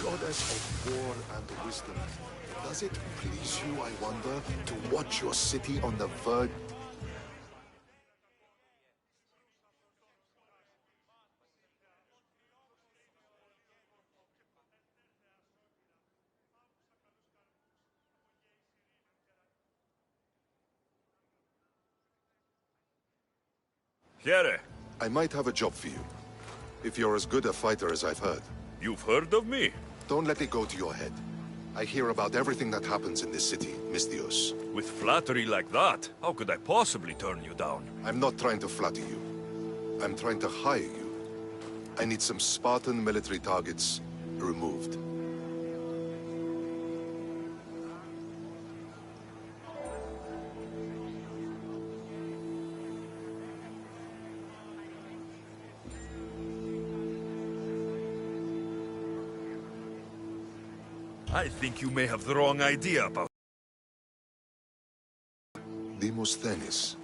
Goddess of war and wisdom, does it please you, I wonder, to watch your city on the verge? Here. I might have a job for you, if you're as good a fighter as I've heard. You've heard of me? Don't let it go to your head. I hear about everything that happens in this city, Misthios. With flattery like that, how could I possibly turn you down? I'm not trying to flatter you. I'm trying to hire you. I need some Spartan military targets removed. I think you may have the wrong idea about... Demosthenes.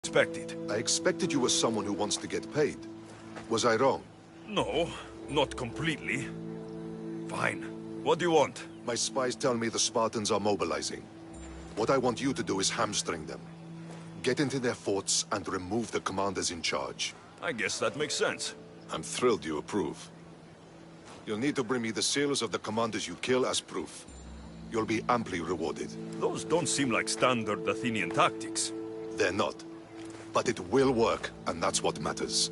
Expected. I expected you were someone who wants to get paid. Was I wrong? No, not completely. Fine. What do you want? My spies tell me the Spartans are mobilizing. What I want you to do is hamstring them. Get into their forts and remove the commanders in charge. I guess that makes sense. I'm thrilled you approve. You'll need to bring me the seals of the commanders you kill as proof. You'll be amply rewarded. Those don't seem like standard Athenian tactics. They're not. But it will work, and that's what matters.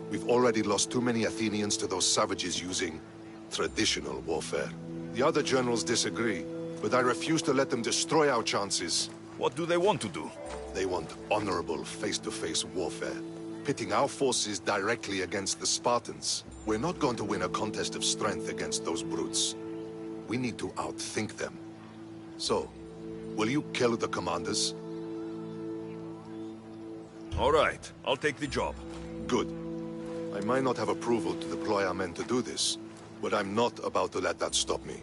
We've already lost too many Athenians to those savages using traditional warfare. The other generals disagree, but I refuse to let them destroy our chances. What do they want to do? They want honorable face-to-face warfare, pitting our forces directly against the Spartans. We're not going to win a contest of strength against those brutes. We need to outthink them. So, will you kill the commanders? All right, I'll take the job. Good. I might not have approval to deploy our men to do this, but I'm not about to let that stop me.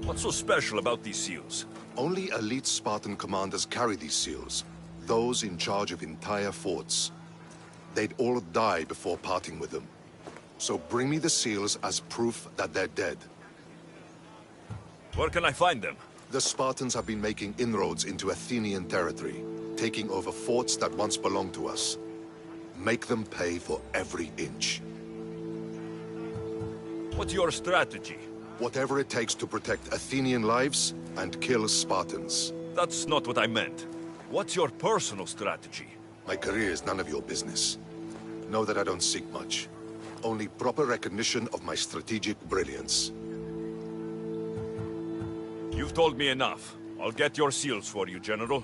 What's so special about these seals? Only elite Spartan commanders carry these seals, those in charge of entire forts. They'd all die before parting with them. So bring me the seals as proof that they're dead. Where can I find them? The Spartans have been making inroads into Athenian territory, taking over forts that once belonged to us. Make them pay for every inch. What's your strategy? Whatever it takes to protect Athenian lives and kill Spartans. That's not what I meant. What's your personal strategy? My career is none of your business. Know that I don't seek much. Only proper recognition of my strategic brilliance. You've told me enough. I'll get your seals for you, General.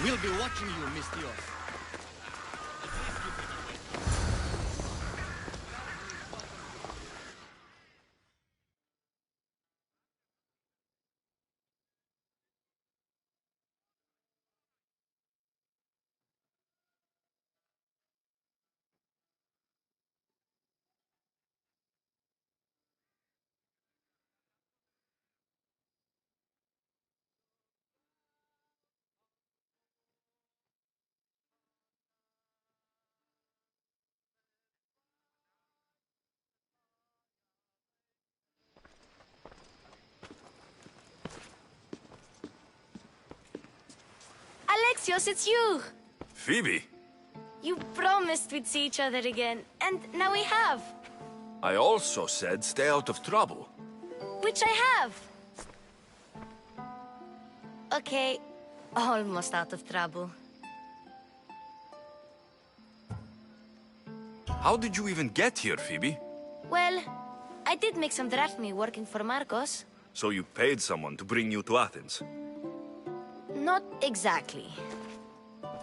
We'll be watching you, Miss Dios. Alexios, it's you! Phoebe, You promised we'd see each other again, and now we have. I also said stay out of trouble. Which I have. Okay, almost out of trouble. How did you even get here, Phoebe? Well, I did make some drachmi working for Marcos. So you paid someone to bring you to Athens? Not exactly.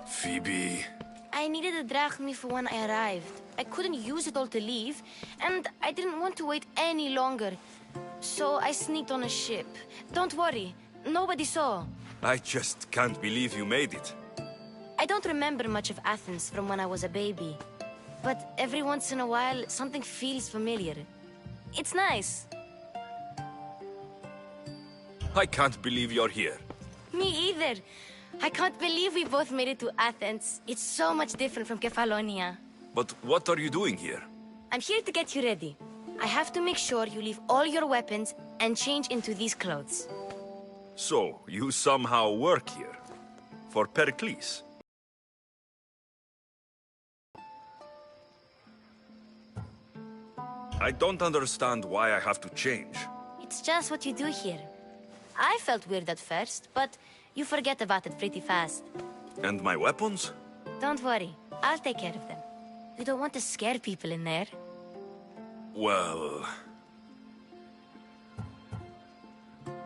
Phoebe... I needed a drachmi for when I arrived. I couldn't use it all to leave, and I didn't want to wait any longer. So I sneaked on a ship. Don't worry, nobody saw. I just can't believe you made it. I don't remember much of Athens from when I was a baby. but every once in a while, something feels familiar. It's nice. I can't believe you're here. Me either. I can't believe we both made it to Athens. It's so much different from Kefalonia. But what are you doing here? I'm here to get you ready. I have to make sure you leave all your weapons and change into these clothes. So, you somehow work here? For Pericles? I don't understand why I have to change. It's just what you do here. I felt weird at first, but you forget about it pretty fast. And my weapons? Don't worry, I'll take care of them. You don't want to scare people in there. Well...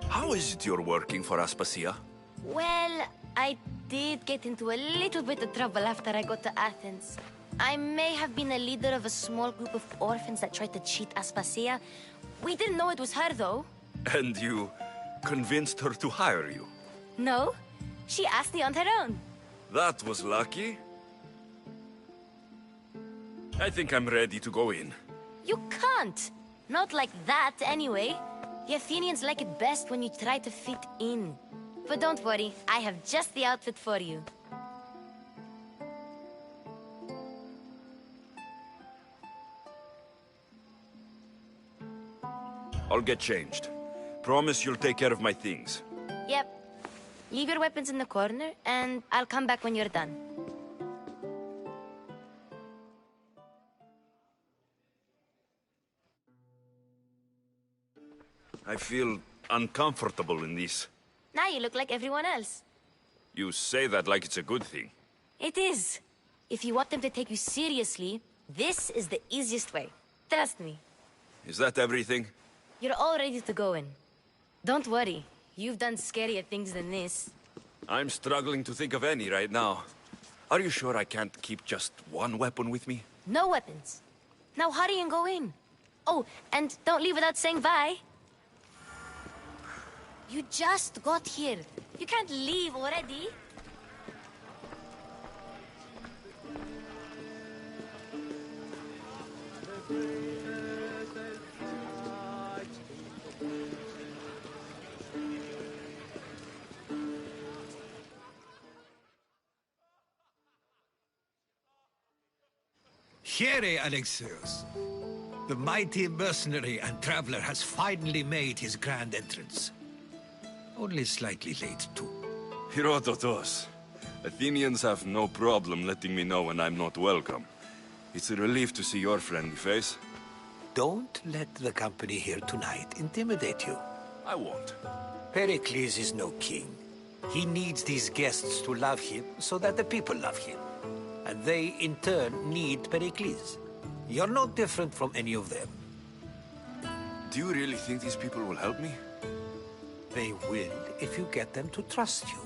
How is it you're working for Aspasia? Well, I did get into a little bit of trouble after I got to Athens. I may have been a leader of a small group of orphans that tried to cheat Aspasia. We didn't know it was her, though. And you convinced her to hire you? No, she asked me on her own. That was lucky. I think I'm ready to go in. You can't. Not like that, anyway. The Athenians like it best when you try to fit in. But don't worry, I have just the outfit for you. I'll get changed. Promise you'll take care of my things. Yep. Leave your weapons in the corner, and I'll come back when you're done. I feel uncomfortable in this. Now you look like everyone else. You say that like it's a good thing. It is. If you want them to take you seriously, this is the easiest way. Trust me. Is that everything? You're all ready to go in. Don't worry. You've done scarier things than this. I'm struggling to think of any right now. Are you sure I can't keep just one weapon with me? No weapons. Now hurry and go in. Oh, and don't leave without saying bye. You just got here. You can't leave already. Here, Alexios. The mighty mercenary and traveler has finally made his grand entrance. Only slightly late, too. Herodotos. Athenians have no problem letting me know when I'm not welcome. It's a relief to see your friendly face. Don't let the company here tonight intimidate you. I won't. Pericles is no king. He needs these guests to love him so that the people love him. And they, in turn, need Pericles. You're no different from any of them. Do you really think these people will help me? They will if you get them to trust you.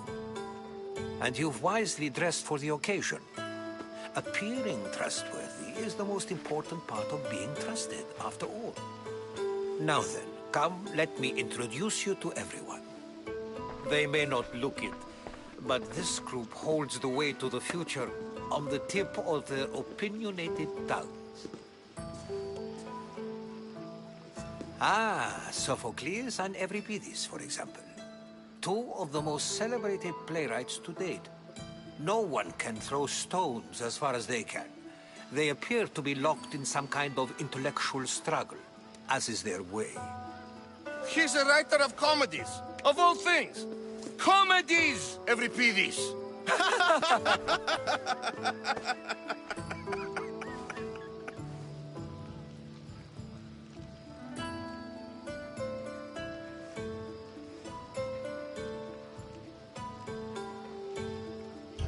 And you've wisely dressed for the occasion. Appearing trustworthy is the most important part of being trusted, after all. Now then, come, let me introduce you to everyone. They may not look it, but this group holds the way to the future on the tip of their opinionated tongues. Ah, Sophocles and Euripides, for example. Two of the most celebrated playwrights to date. No one can throw stones as far as they can. They appear to be locked in some kind of intellectual struggle, as is their way. He's a writer of comedies, of all things. Comedies, Euripides.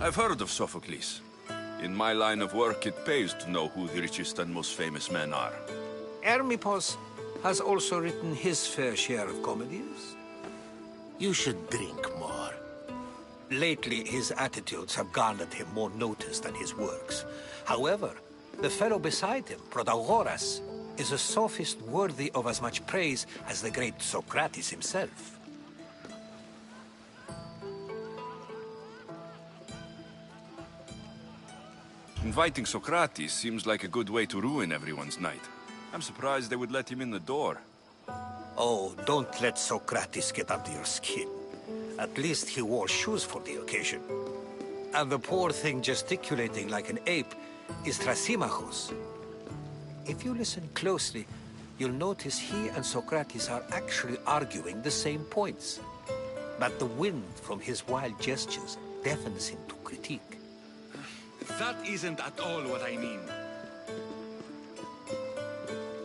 I've heard of Sophocles. In my line of work, it pays to know who the richest and most famous men are. Hermippos has also written his fair share of comedies. You should drink more. Lately, his attitudes have garnered him more notice than his works. However, the fellow beside him, Protagoras, is a sophist worthy of as much praise as the great Socrates himself. Inviting Socrates seems like a good way to ruin everyone's night. I'm surprised they would let him in the door. Oh, don't let Socrates get under your skin. At least he wore shoes for the occasion. And the poor thing gesticulating like an ape is Thrasymachos. If you listen closely, you'll notice he and Socrates are actually arguing the same points. But the wind from his wild gestures deafens him to critique. That isn't at all what I mean.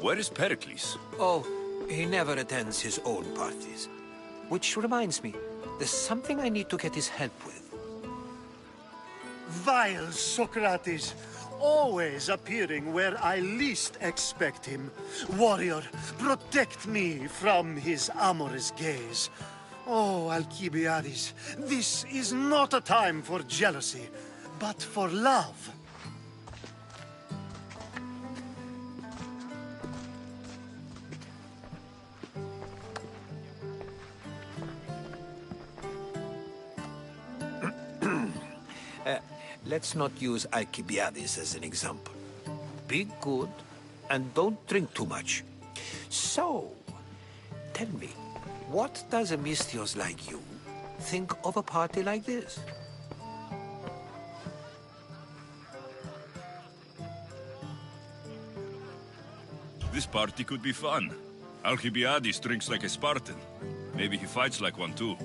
Where is Pericles? Oh, he never attends his own parties. Which reminds me, there's something I need to get his help with. Vile Socrates, always appearing where I least expect him. Warrior, protect me from his amorous gaze. Oh, Alcibiades, this is not a time for jealousy, but for love. Let's not use Alcibiades as an example. Be good, and don't drink too much. So, tell me, what does a Misthios like you think of a party like this? This party could be fun. Alcibiades drinks like a Spartan. Maybe he fights like one too.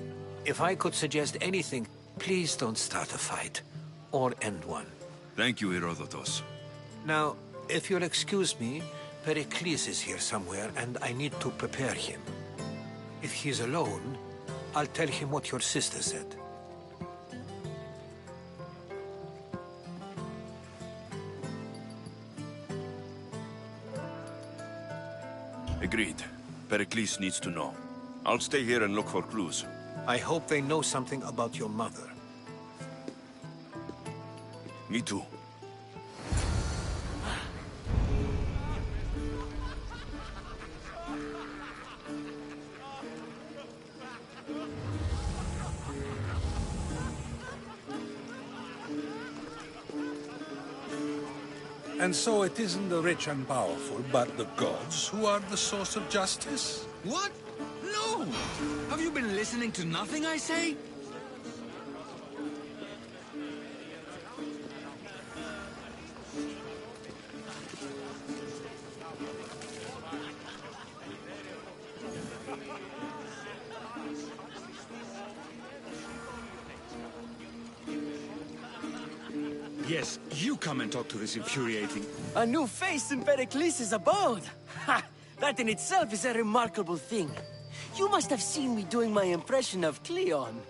If I could suggest anything, please don't start a fight. Or end one. Thank you, Herodotus. Now, if you'll excuse me, Pericles is here somewhere, and I need to prepare him. If he's alone, I'll tell him what your sister said. Agreed. Pericles needs to know. I'll stay here and look for clues. I hope they know something about your mother. Me too. And so it isn't the rich and powerful, but the gods who are the source of justice? What? No! Have you been listening to nothing I say? Yes, you come and talk to this infuriating... A new face in Pericles' abode! Ha! That in itself is a remarkable thing. You must have seen me doing my impression of Cleon.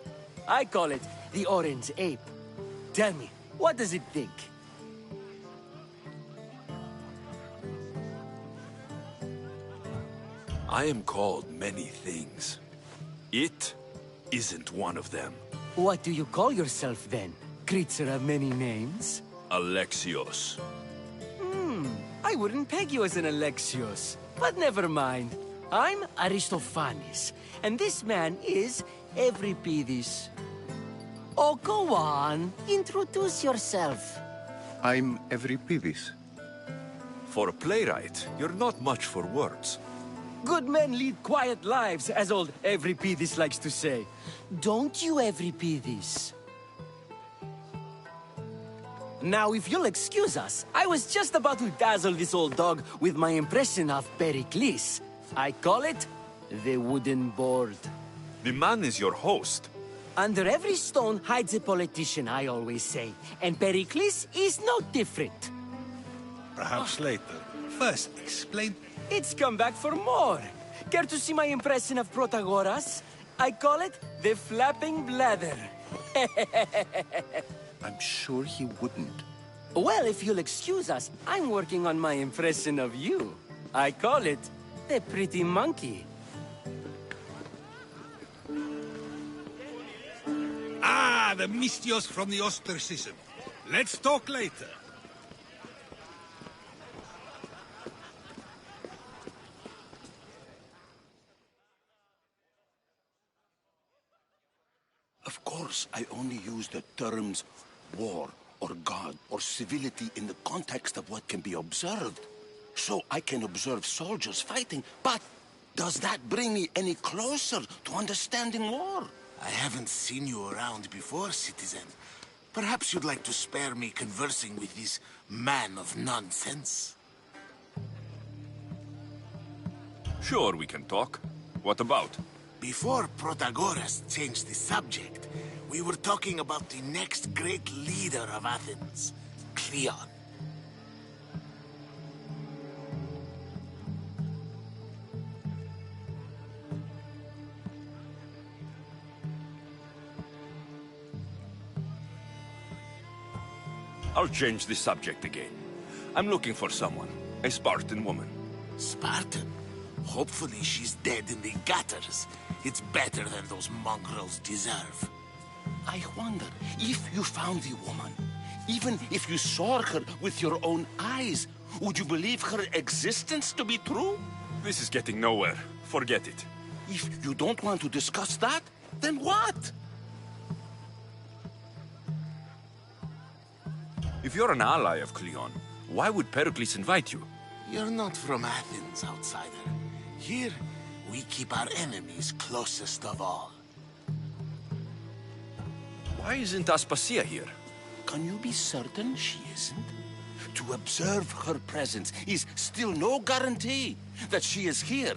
I call it the Orange Ape. Tell me, what does it think? I am called many things. It isn't one of them. What do you call yourself then? Creature of many names? Alexios. I wouldn't peg you as an Alexios. But never mind. I'm Aristophanes, and this man is Euripides. Oh, go on. Introduce yourself. I'm Euripides. For a playwright, you're not much for words. Good men lead quiet lives, as old Euripides likes to say. Don't you, Euripides? Now, if you'll excuse us, I was just about to dazzle this old dog with my impression of Pericles. I call it the wooden board. The man is your host. Under every stone hides a politician, I always say. And Pericles is no different. Perhaps later. First, explain... It's come back for more. Care to see my impression of Protagoras? I call it the flapping bladder. I'm sure he wouldn't. Well, if you'll excuse us, I'm working on my impression of you. I call it the pretty monkey. Ah, the Misthios from the ostracism. Let's talk later. Of course, I only use the terms war or God or civility in the context of what can be observed. So I can observe soldiers fighting, but does that bring me any closer to understanding war? I haven't seen you around before, citizen. Perhaps you'd like to spare me conversing with this man of nonsense? Sure, we can talk. What about? Before Protagoras changed the subject, we were talking about the next great leader of Athens, Cleon. I'll change the subject again. I'm looking for someone. A Spartan woman. Spartan? Hopefully she's dead in the gutters. It's better than those mongrels deserve. I wonder, if you found the woman, even if you saw her with your own eyes, would you believe her existence to be true? This is getting nowhere. Forget it. If you don't want to discuss that, then what? If you're an ally of Cleon, why would Pericles invite you? You're not from Athens, outsider. Here, we keep our enemies closest of all. Why isn't Aspasia here? Can you be certain she isn't? To observe her presence is still no guarantee that she is here.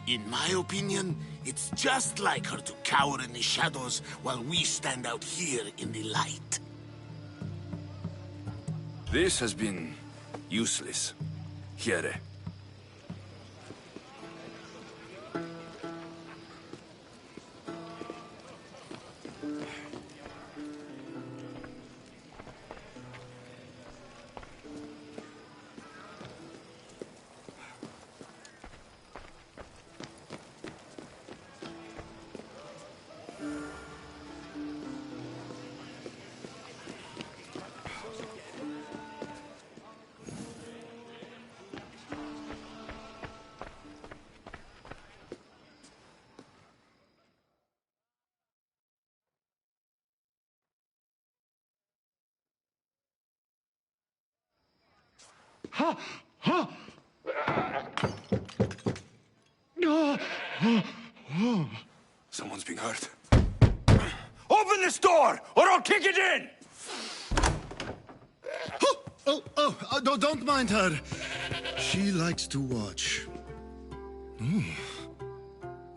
In my opinion, it's just like her to cower in the shadows while we stand out here in the light. This has been useless. Here. Someone's being hurt. Open this door, or I'll kick it in! No, don't mind her. She likes to watch.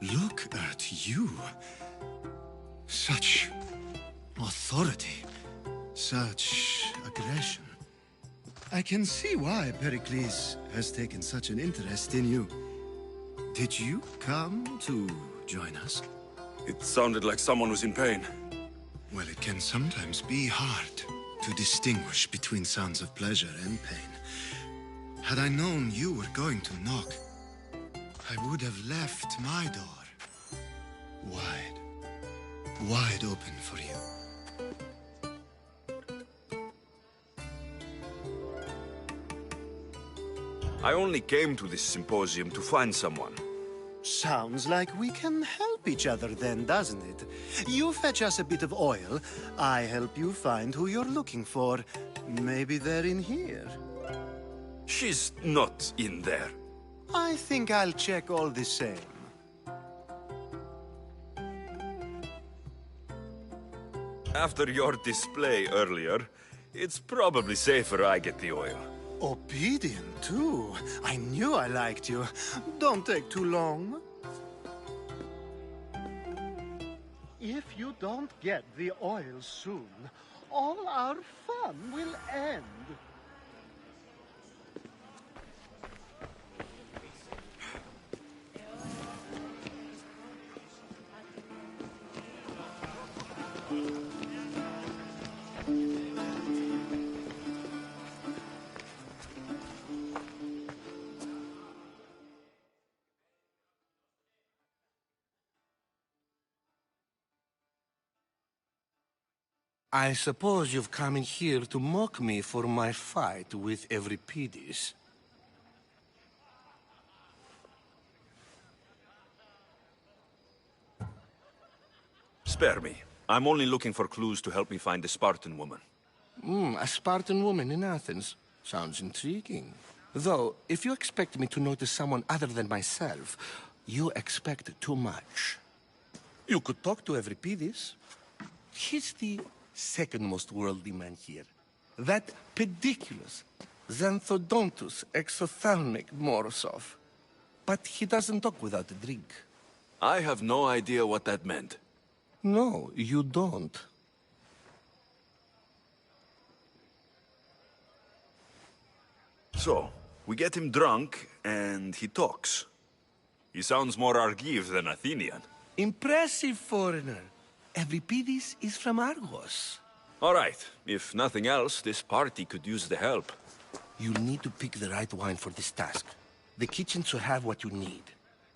Look at you. Such authority. Such aggression. I can see why Pericles has taken such an interest in you. Did you come to join us? It sounded like someone was in pain. Well, it can sometimes be hard to distinguish between sounds of pleasure and pain. Had I known you were going to knock, I would have left my door wide open for you. I only came to this symposium to find someone. Sounds like we can help each other then, doesn't it? You fetch us a bit of oil, I help you find who you're looking for. Maybe they're in here. She's not in there. I think I'll check all the same. After your display earlier, it's probably safer I get the oil. Obedient, too. I knew I liked you. Don't take too long. If you don't get the oil soon, all our fun will end. I suppose you've come in here to mock me for my fight with Euripides. Spare me. I'm only looking for clues to help me find the Spartan woman. A Spartan woman in Athens. Sounds intriguing. Though, if you expect me to notice someone other than myself, you expect too much. You could talk to Euripides. He's the second most worldly man here. That pediculous, xanthodontus exophthalmic Morosov. But he doesn't talk without a drink. I have no idea what that meant. No, you don't. So, we get him drunk, and he talks. He sounds more Argive than Athenian. Impressive, foreigner. Euripides is from Argos. All right. If nothing else, this party could use the help. You need to pick the right wine for this task. The kitchen should have what you need.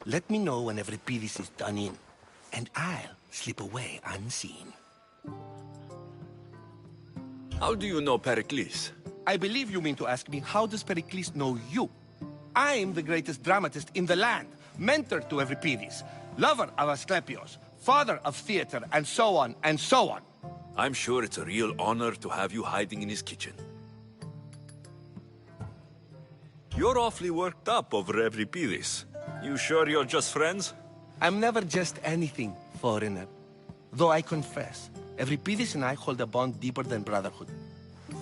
Let me know when Euripides is done in, and I'll slip away unseen. How do you know Pericles? I believe you mean to ask me, how does Pericles know you? I'm the greatest dramatist in the land, mentor to Euripides, lover of Asclepios, father of theater, and so on, and so on. I'm sure it's a real honor to have you hiding in his kitchen. You're awfully worked up over Euripides. You sure you're just friends? I'm never just anything, foreigner. Though I confess, Euripides and I hold a bond deeper than brotherhood.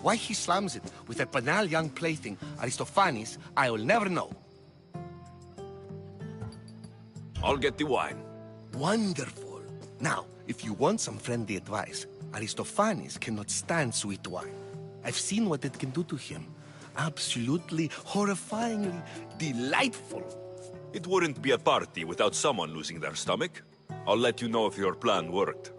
Why he slams it with a banal young plaything, Aristophanes, I will never know. I'll get the wine. Wonderful. Now, if you want some friendly advice, Aristophanes cannot stand sweet wine. I've seen what it can do to him. Absolutely, horrifyingly delightful. It wouldn't be a party without someone losing their stomach. I'll let you know if your plan worked.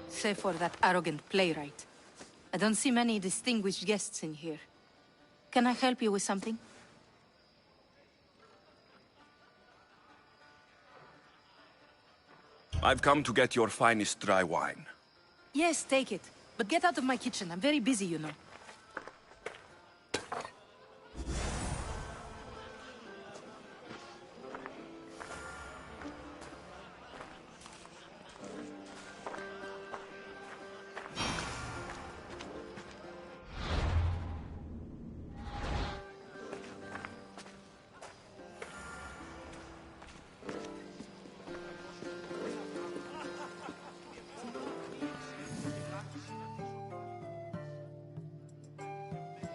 Save for that arrogant playwright. I don't see many distinguished guests in here. Can I help you with something? I've come to get your finest dry wine. Yes, take it. But get out of my kitchen. I'm very busy, you know.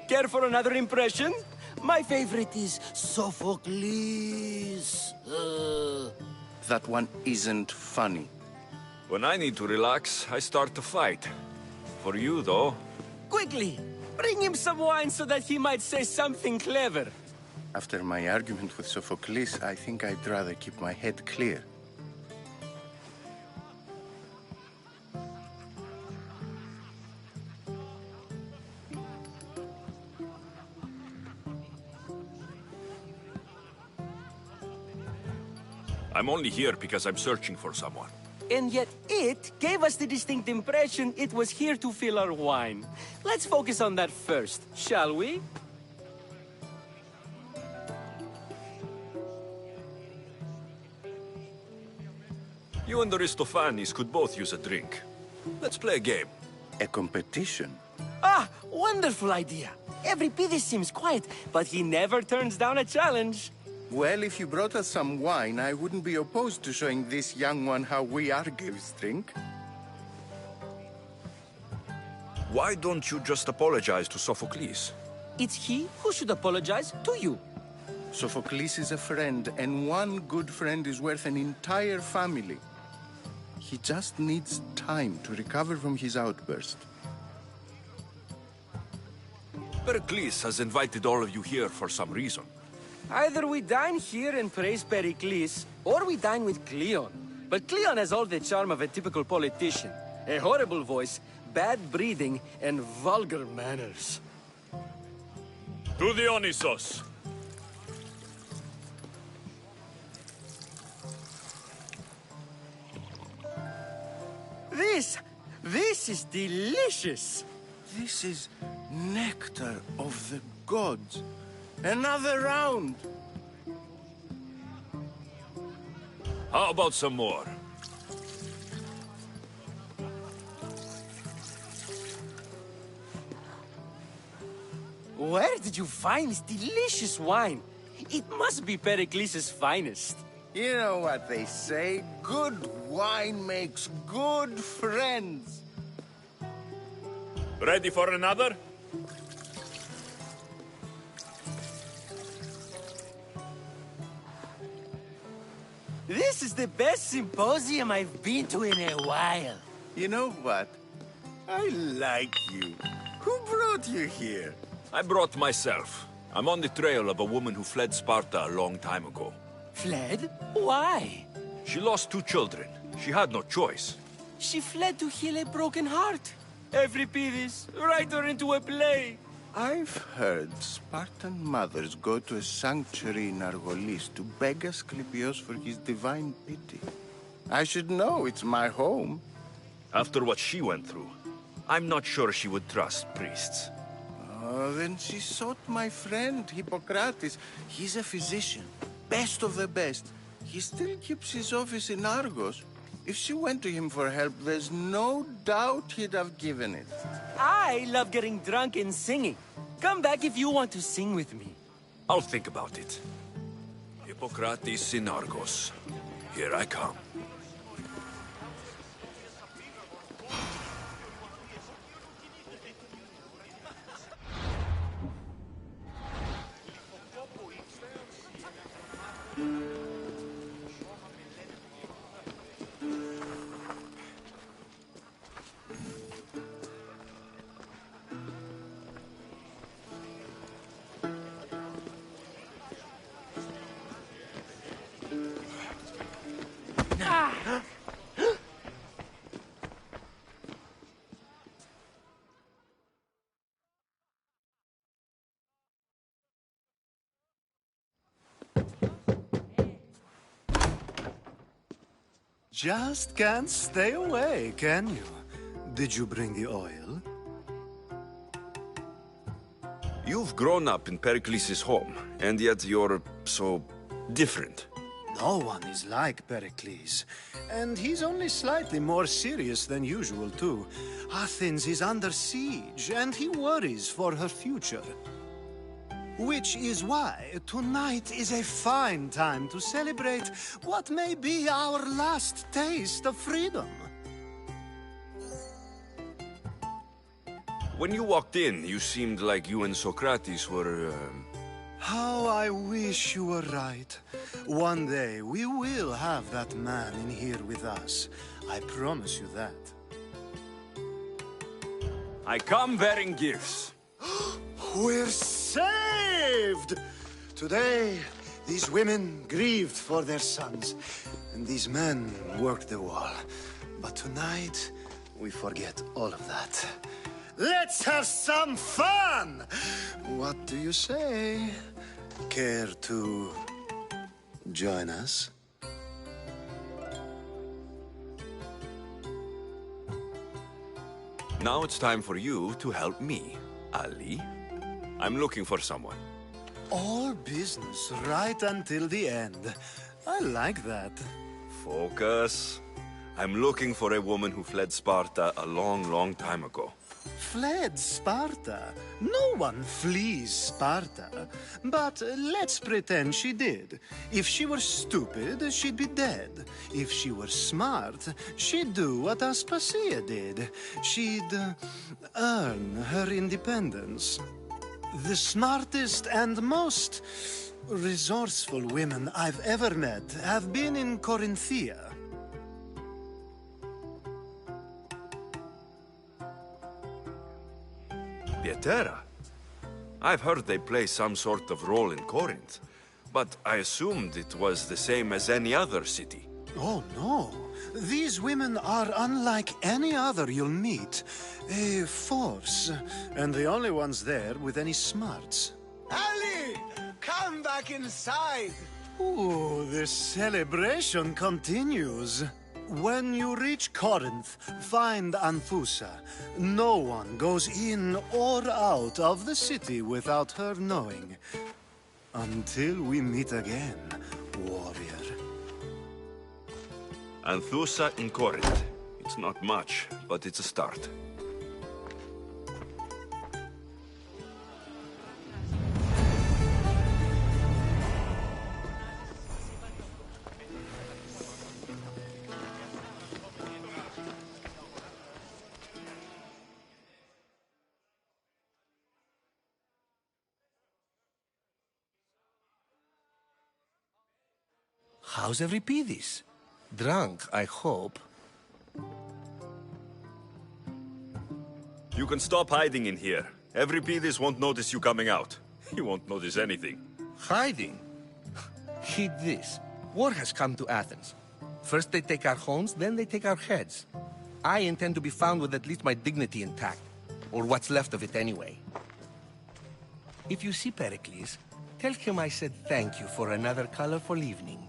Care for another impression? My favorite is Sophocles. That one isn't funny. When I need to relax, I start to fight. For you, though... Quickly! Bring him some wine so that he might say something clever. After my argument with Sophocles, I think I'd rather keep my head clear. I'm only here because I'm searching for someone. And yet it gave us the distinct impression it was here to fill our wine. Let's focus on that first, shall we? You and Aristophanes could both use a drink. Let's play a game. A competition? Ah, wonderful idea. Euripides seems quiet, but he never turns down a challenge. Well, if you brought us some wine, I wouldn't be opposed to showing this young one how we Argives drink. Why don't you just apologize to Sophocles? It's he who should apologize to you. Sophocles is a friend, and one good friend is worth an entire family. He just needs time to recover from his outburst. Pericles has invited all of you here for some reason. Either we dine here and praise Pericles, or we dine with Cleon. But Cleon has all the charm of a typical politician. A horrible voice, bad breeding, and vulgar manners. To Dionysos! This is delicious. This is nectar of the gods. Another round. How about some more? Where did you find this delicious wine? It must be Pericles' finest. You know what they say, good wine makes good friends. Ready for another? This is the best symposium I've been to in a while. You know what? I like you. Who brought you here? I brought myself. I'm on the trail of a woman who fled Sparta a long time ago. Fled? Why? She lost 2 children. She had no choice. She fled to heal a broken heart. Euripides, write her into a play. I've heard Spartan mothers go to a sanctuary in Argolis to beg Asclepios for his divine pity. I should know, it's my home. After what she went through, I'm not sure she would trust priests. Oh, then she sought my friend, Hippocrates. He's a physician, best of the best. He still keeps his office in Argos. If she went to him for help, there's no doubt he'd have given it. I love getting drunk and singing. Come back if you want to sing with me. I'll think about it. Hippocrates in Argos. Here I come. Just can't stay away, can you? Did you bring the oil? You've grown up in Pericles' home, and yet you're so different. No one is like Pericles. And he's only slightly more serious than usual, too. Athens is under siege, and he worries for her future. Which is why tonight is a fine time to celebrate what may be our last taste of freedom. When you walked in, you seemed like you and Socrates were, How I wish you were right. One day we will have that man in here with us. I promise you that. I come bearing gifts. We're saved! Today, these women grieved for their sons, and these men worked the wall. But tonight, we forget all of that. Let's have some fun! What do you say? Care to join us? Now it's time for you to help me, Ali. I'm looking for someone. All business right until the end. I like that. Focus. I'm looking for a woman who fled Sparta a long, long time ago. Fled Sparta? No one flees Sparta. But let's pretend she did. If she were stupid, she'd be dead. If she were smart, she'd do what Aspasia did. She'd earn her independence. The smartest and most resourceful women I've ever met have been in Corinthia. Pietera? I've heard they play some sort of role in Corinth, but I assumed it was the same as any other city. Oh, no. These women are unlike any other you'll meet. A force, and the only ones there with any smarts. Ali! Come back inside! Ooh, the celebration continues. When you reach Corinth, find Anthusa. No one goes in or out of the city without her knowing. Until we meet again, warrior. Anthusa in Corinth. It's not much, but it's a start. How's Euripides? Drunk, I hope. You can stop hiding in here. Euripides won't notice you coming out. He won't notice anything. Hiding? Heed this. War has come to Athens. First they take our homes, then they take our heads. I intend to be found with at least my dignity intact. Or what's left of it anyway. If you see Pericles, tell him I said thank you for another colorful evening.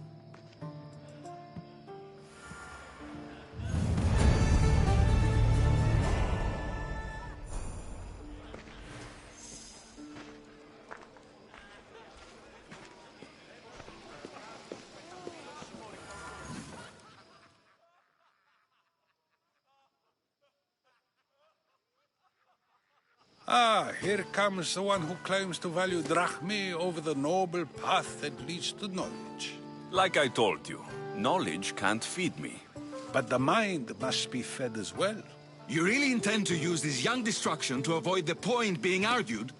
Ah, here comes the one who claims to value drachmae over the noble path that leads to knowledge. Like I told you, knowledge can't feed me. But the mind must be fed as well. You really intend to use this young destruction to avoid the point being argued?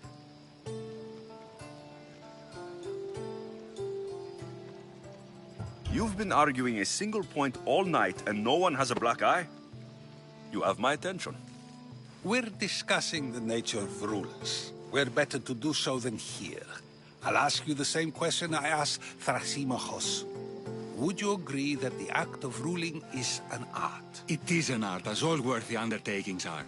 You've been arguing a single point all night and no one has a black eye? You have my attention. We're discussing the nature of rulers. Where better to do so than here? I'll ask you the same question I asked Thrasymachos. Would you agree that the act of ruling is an art? It is an art, as all worthy undertakings are.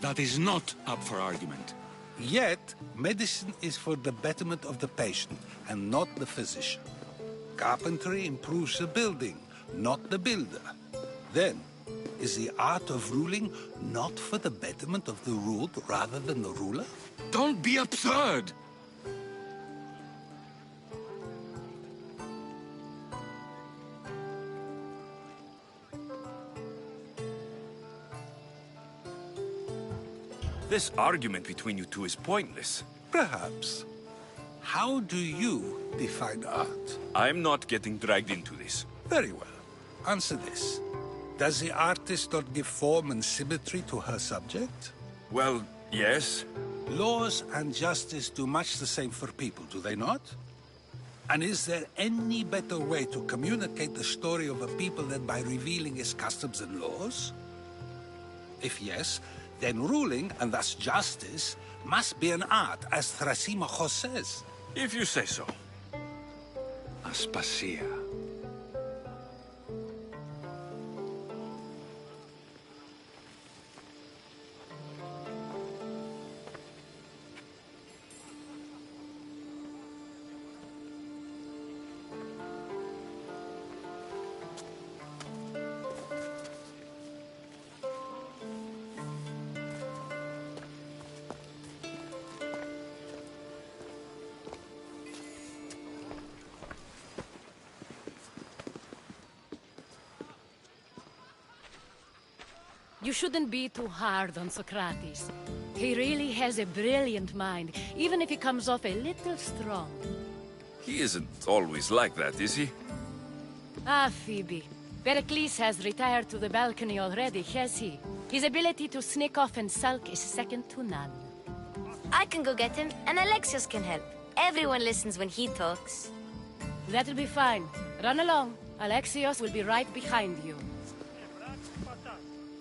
That is not up for argument. Yet, medicine is for the betterment of the patient, and not the physician. Carpentry improves the building, not the builder. Then, is the art of ruling not for the betterment of the ruled rather than the ruler? Don't be absurd! This argument between you two is pointless. Perhaps. How do you define art? I'm not getting dragged into this. Very well. Answer this. Does the artist not give form and symmetry to her subject? Well, yes. Laws and justice do much the same for people, do they not? And is there any better way to communicate the story of a people than by revealing its customs and laws? If yes, then ruling, and thus justice, must be an art, as Thrasymachos says. If you say so. Aspasia. You shouldn't be too hard on Socrates. He really has a brilliant mind, even if he comes off a little strong. He isn't always like that, is he? Ah, Phoebe. Pericles has retired to the balcony already, has he? His ability to sneak off and sulk is second to none. I can go get him, and Alexios can help. Everyone listens when he talks. That'll be fine. Run along. Alexios will be right behind you.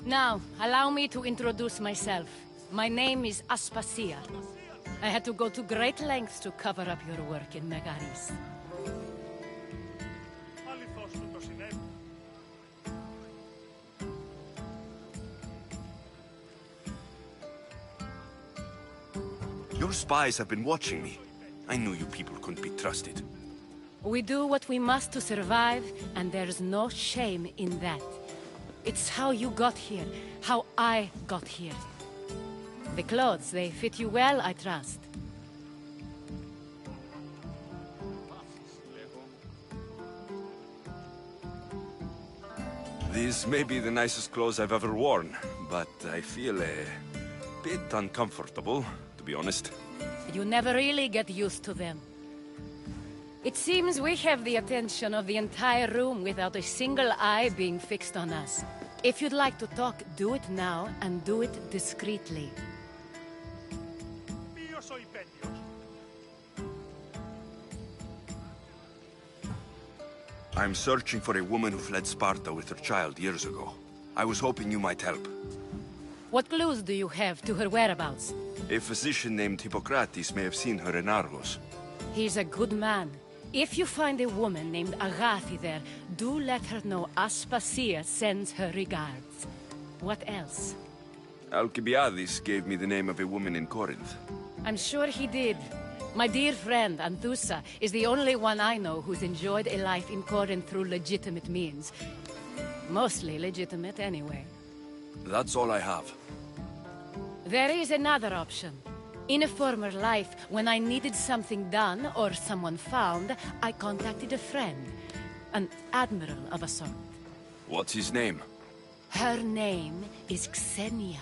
Now, allow me to introduce myself. My name is Aspasia. I had to go to great lengths to cover up your work in Megaris. Your spies have been watching me. I knew you people couldn't be trusted. We do what we must to survive, and there's no shame in that. It's how you got here, how I got here. The clothes, they fit you well, I trust. These may be the nicest clothes I've ever worn, but I feel a bit uncomfortable, to be honest. You never really get used to them. It seems we have the attention of the entire room without a single eye being fixed on us. If you'd like to talk, do it now, and do it discreetly. I'm searching for a woman who fled Sparta with her child years ago. I was hoping you might help. What clues do you have to her whereabouts? A physician named Hippocrates may have seen her in Argos. He's a good man. If you find a woman named Agathi there, do let her know Aspasia sends her regards. What else? Alcibiades gave me the name of a woman in Corinth. I'm sure he did. My dear friend, Anthusa, is the only one I know who's enjoyed a life in Corinth through legitimate means. Mostly legitimate, anyway. That's all I have. There is another option. In a former life, when I needed something done or someone found, I contacted a friend. An admiral of a sort. What's his name? Her name is Xenia.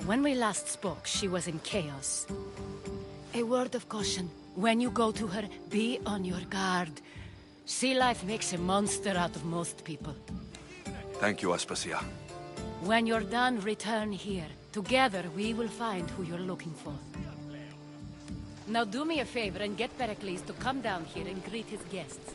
When we last spoke, she was in chaos. A word of caution. When you go to her, be on your guard. Sea life makes a monster out of most people. Thank you, Aspasia. When you're done, return here. Together, we will find who you're looking for. Now do me a favor and get Pericles to come down here and greet his guests.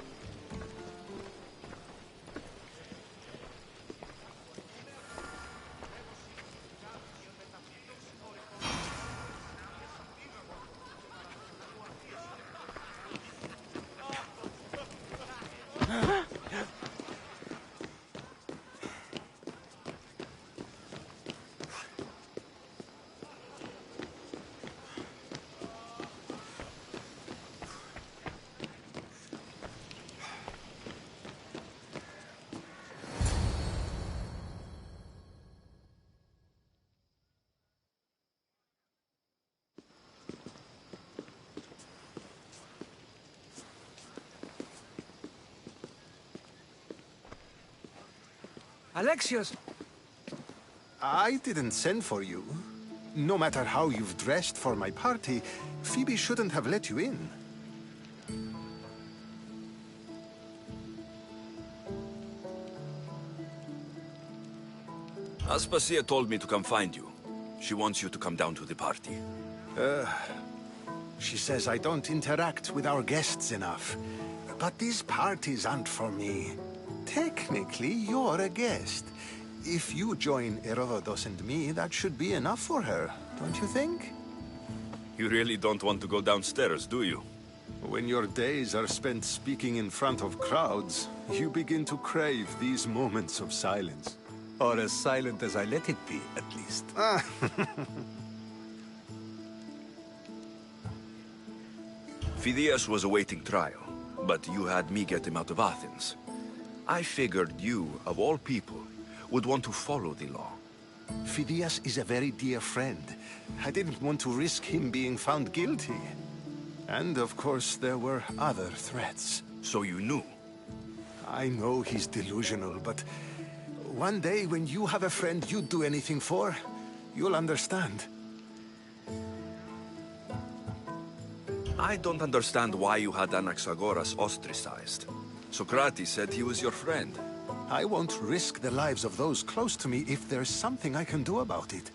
Alexios! I didn't send for you. No matter how you've dressed for my party, Phoebe shouldn't have let you in. Aspasia told me to come find you. She wants you to come down to the party. She says I don't interact with our guests enough. But these parties aren't for me. Technically, you're a guest. If you join Herodotus and me, that should be enough for her, don't you think? You really don't want to go downstairs, do you? When your days are spent speaking in front of crowds, you begin to crave these moments of silence. Or as silent as I let it be, at least. Phidias was awaiting trial, but you had me get him out of Athens. I figured you, of all people, would want to follow the law. Phidias is a very dear friend. I didn't want to risk him being found guilty. And of course, there were other threats. So you knew? I know he's delusional, but one day when you have a friend you'd do anything for, you'll understand. I don't understand why you had Anaxagoras ostracized. Socrates said he was your friend. I won't risk the lives of those close to me if there's something I can do about it.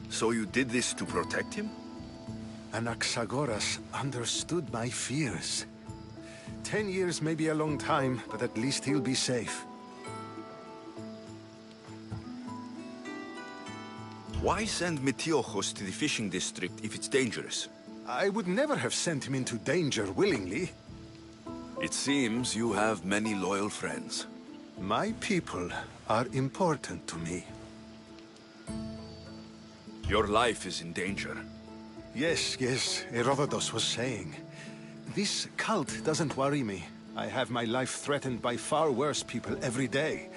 So you did this to protect him? Anaxagoras understood my fears. 10 years may be a long time, but at least he'll be safe. Why send Metiochos to the fishing district if it's dangerous? I would never have sent him into danger willingly. It seems you have many loyal friends. My people are important to me. Your life is in danger. Yes, Herodotus was saying. This cult doesn't worry me. I have my life threatened by far worse people every day.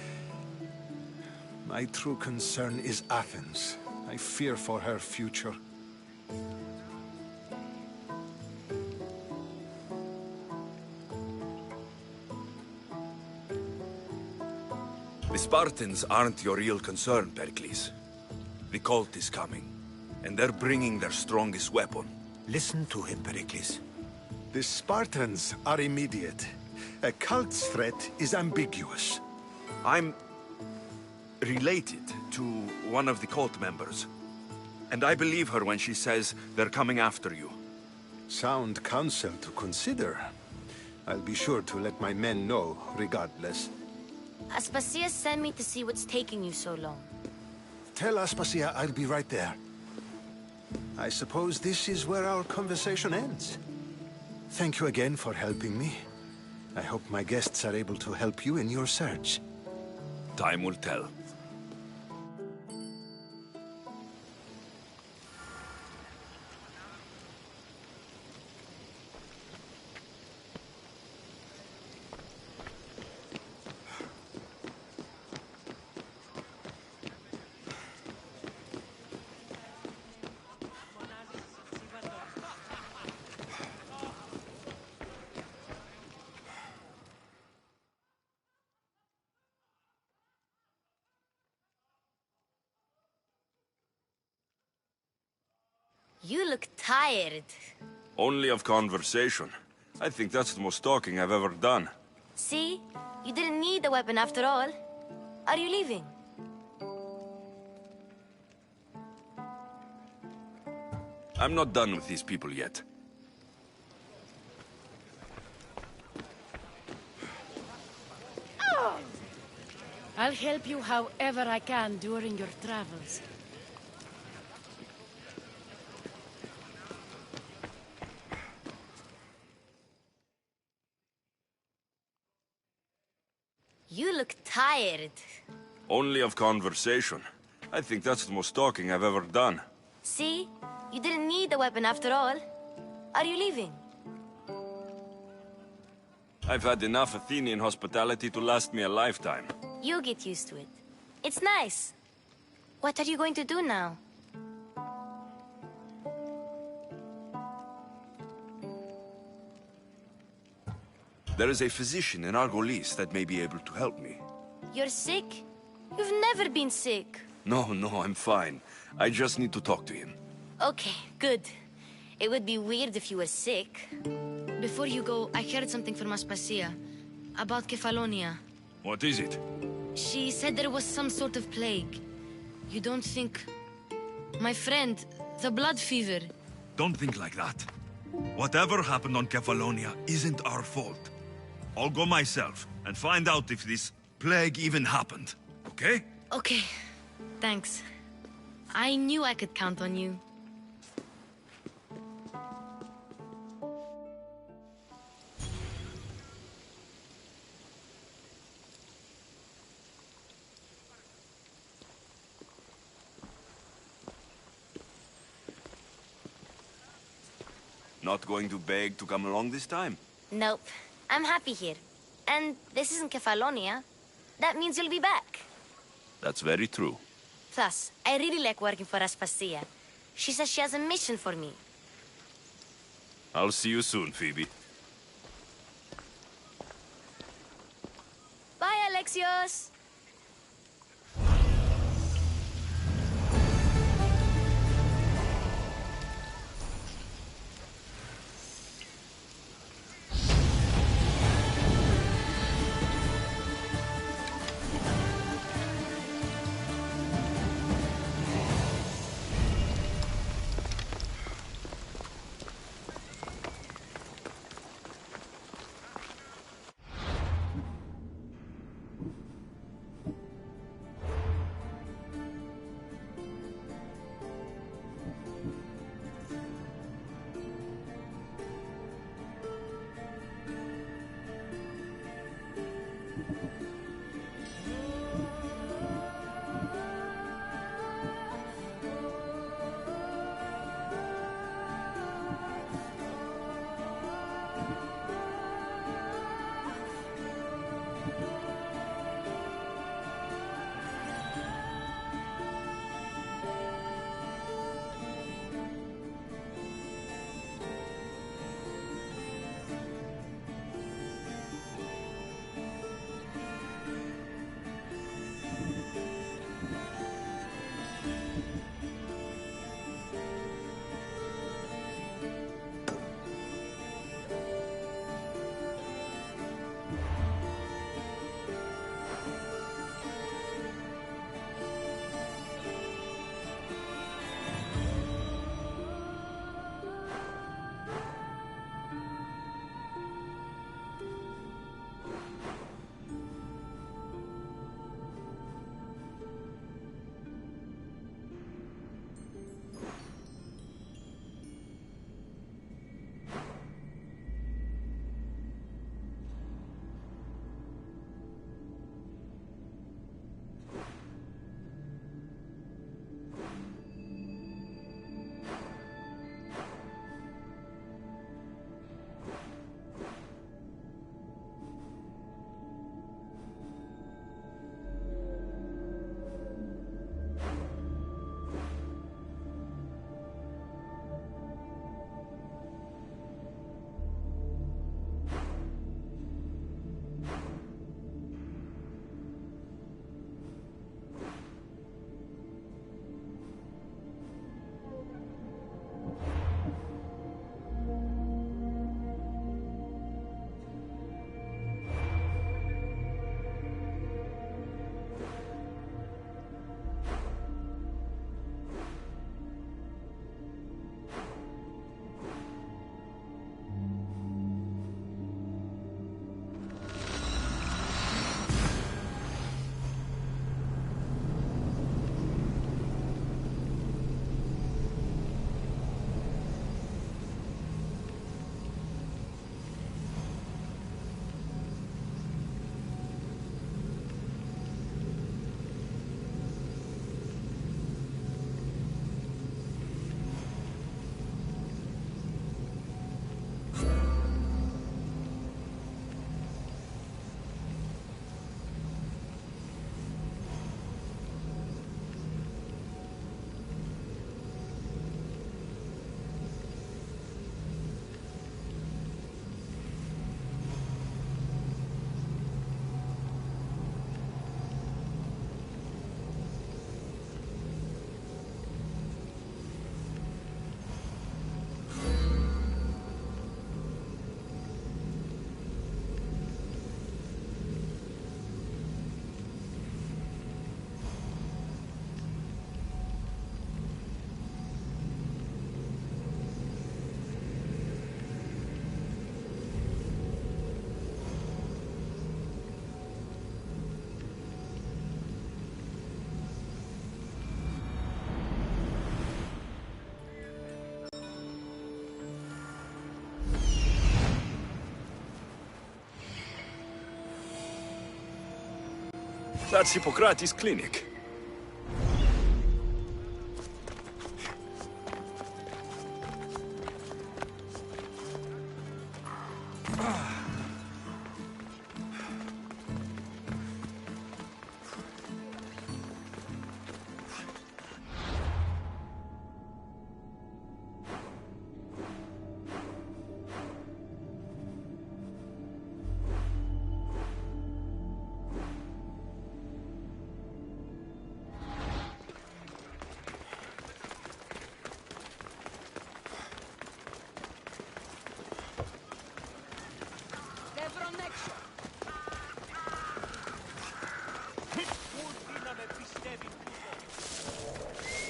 My true concern is Athens. I fear for her future. The Spartans aren't your real concern, Pericles. The cult is coming, and they're bringing their strongest weapon. Listen to him, Pericles. The Spartans are immediate. A cult's threat is ambiguous. I'm related to one of the cult members, and I believe her when she says they're coming after you. Sound counsel to consider. I'll be sure to let my men know, regardless. Aspasia sent me to see what's taking you so long. Tell Aspasia I'll be right there. I suppose this is where our conversation ends. Thank you again for helping me. I hope my guests are able to help you in your search. Time will tell. You look tired. Only of conversation. I think that's the most talking I've ever done. See? You didn't need the weapon after all. Are you leaving? I'm not done with these people yet. I'll help you however I can during your travels. You look tired. Only of conversation. I think that's the most talking I've ever done. See? You didn't need the weapon after all. Are you leaving? I've had enough Athenian hospitality to last me a lifetime. You'll get used to it. It's nice. What are you going to do now? There is a physician in Argolis that may be able to help me. You're sick? You've never been sick. No, I'm fine. I just need to talk to him. Okay, good. It would be weird if you were sick. Before you go, I heard something from Aspasia. About Kefalonia. What is it? She said there was some sort of plague. You don't think... My friend, the blood fever. Don't think like that. Whatever happened on Kefalonia isn't our fault. I'll go myself and find out if this plague even happened, okay? Okay, thanks. I knew I could count on you. Not going to beg to come along this time? Nope. I'm happy here. And this isn't Kefalonia. That means you'll be back. That's very true. Plus, I really like working for Aspasia. She says she has a mission for me. I'll see you soon, Phoebe. Bye, Alexios! That's Hippocrates' clinic.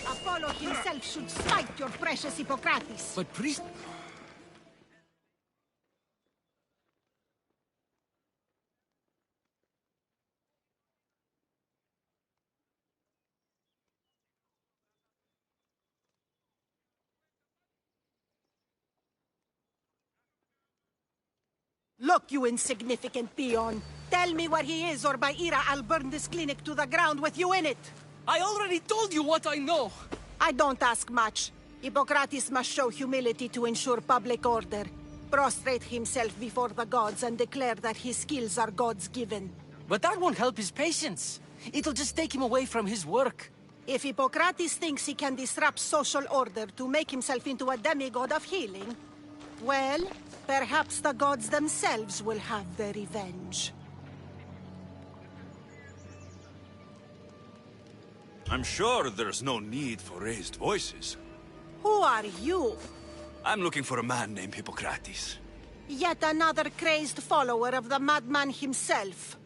Apollo himself should smite your precious Hippocrates. But priest... Look, you insignificant peon. Tell me where he is, or by Ira, I'll burn this clinic to the ground with you in it. I already told you what I know. I don't ask much. Hippocrates must show humility to ensure public order. Prostrate himself before the gods and declare that his skills are God's given. But that won't help his patients. It'll just take him away from his work. If Hippocrates thinks he can disrupt social order to make himself into a demigod of healing, well, perhaps the gods themselves will have their revenge. I'm sure there's no need for raised voices. Who are you? I'm looking for a man named Hippocrates. Yet another crazed follower of the madman himself.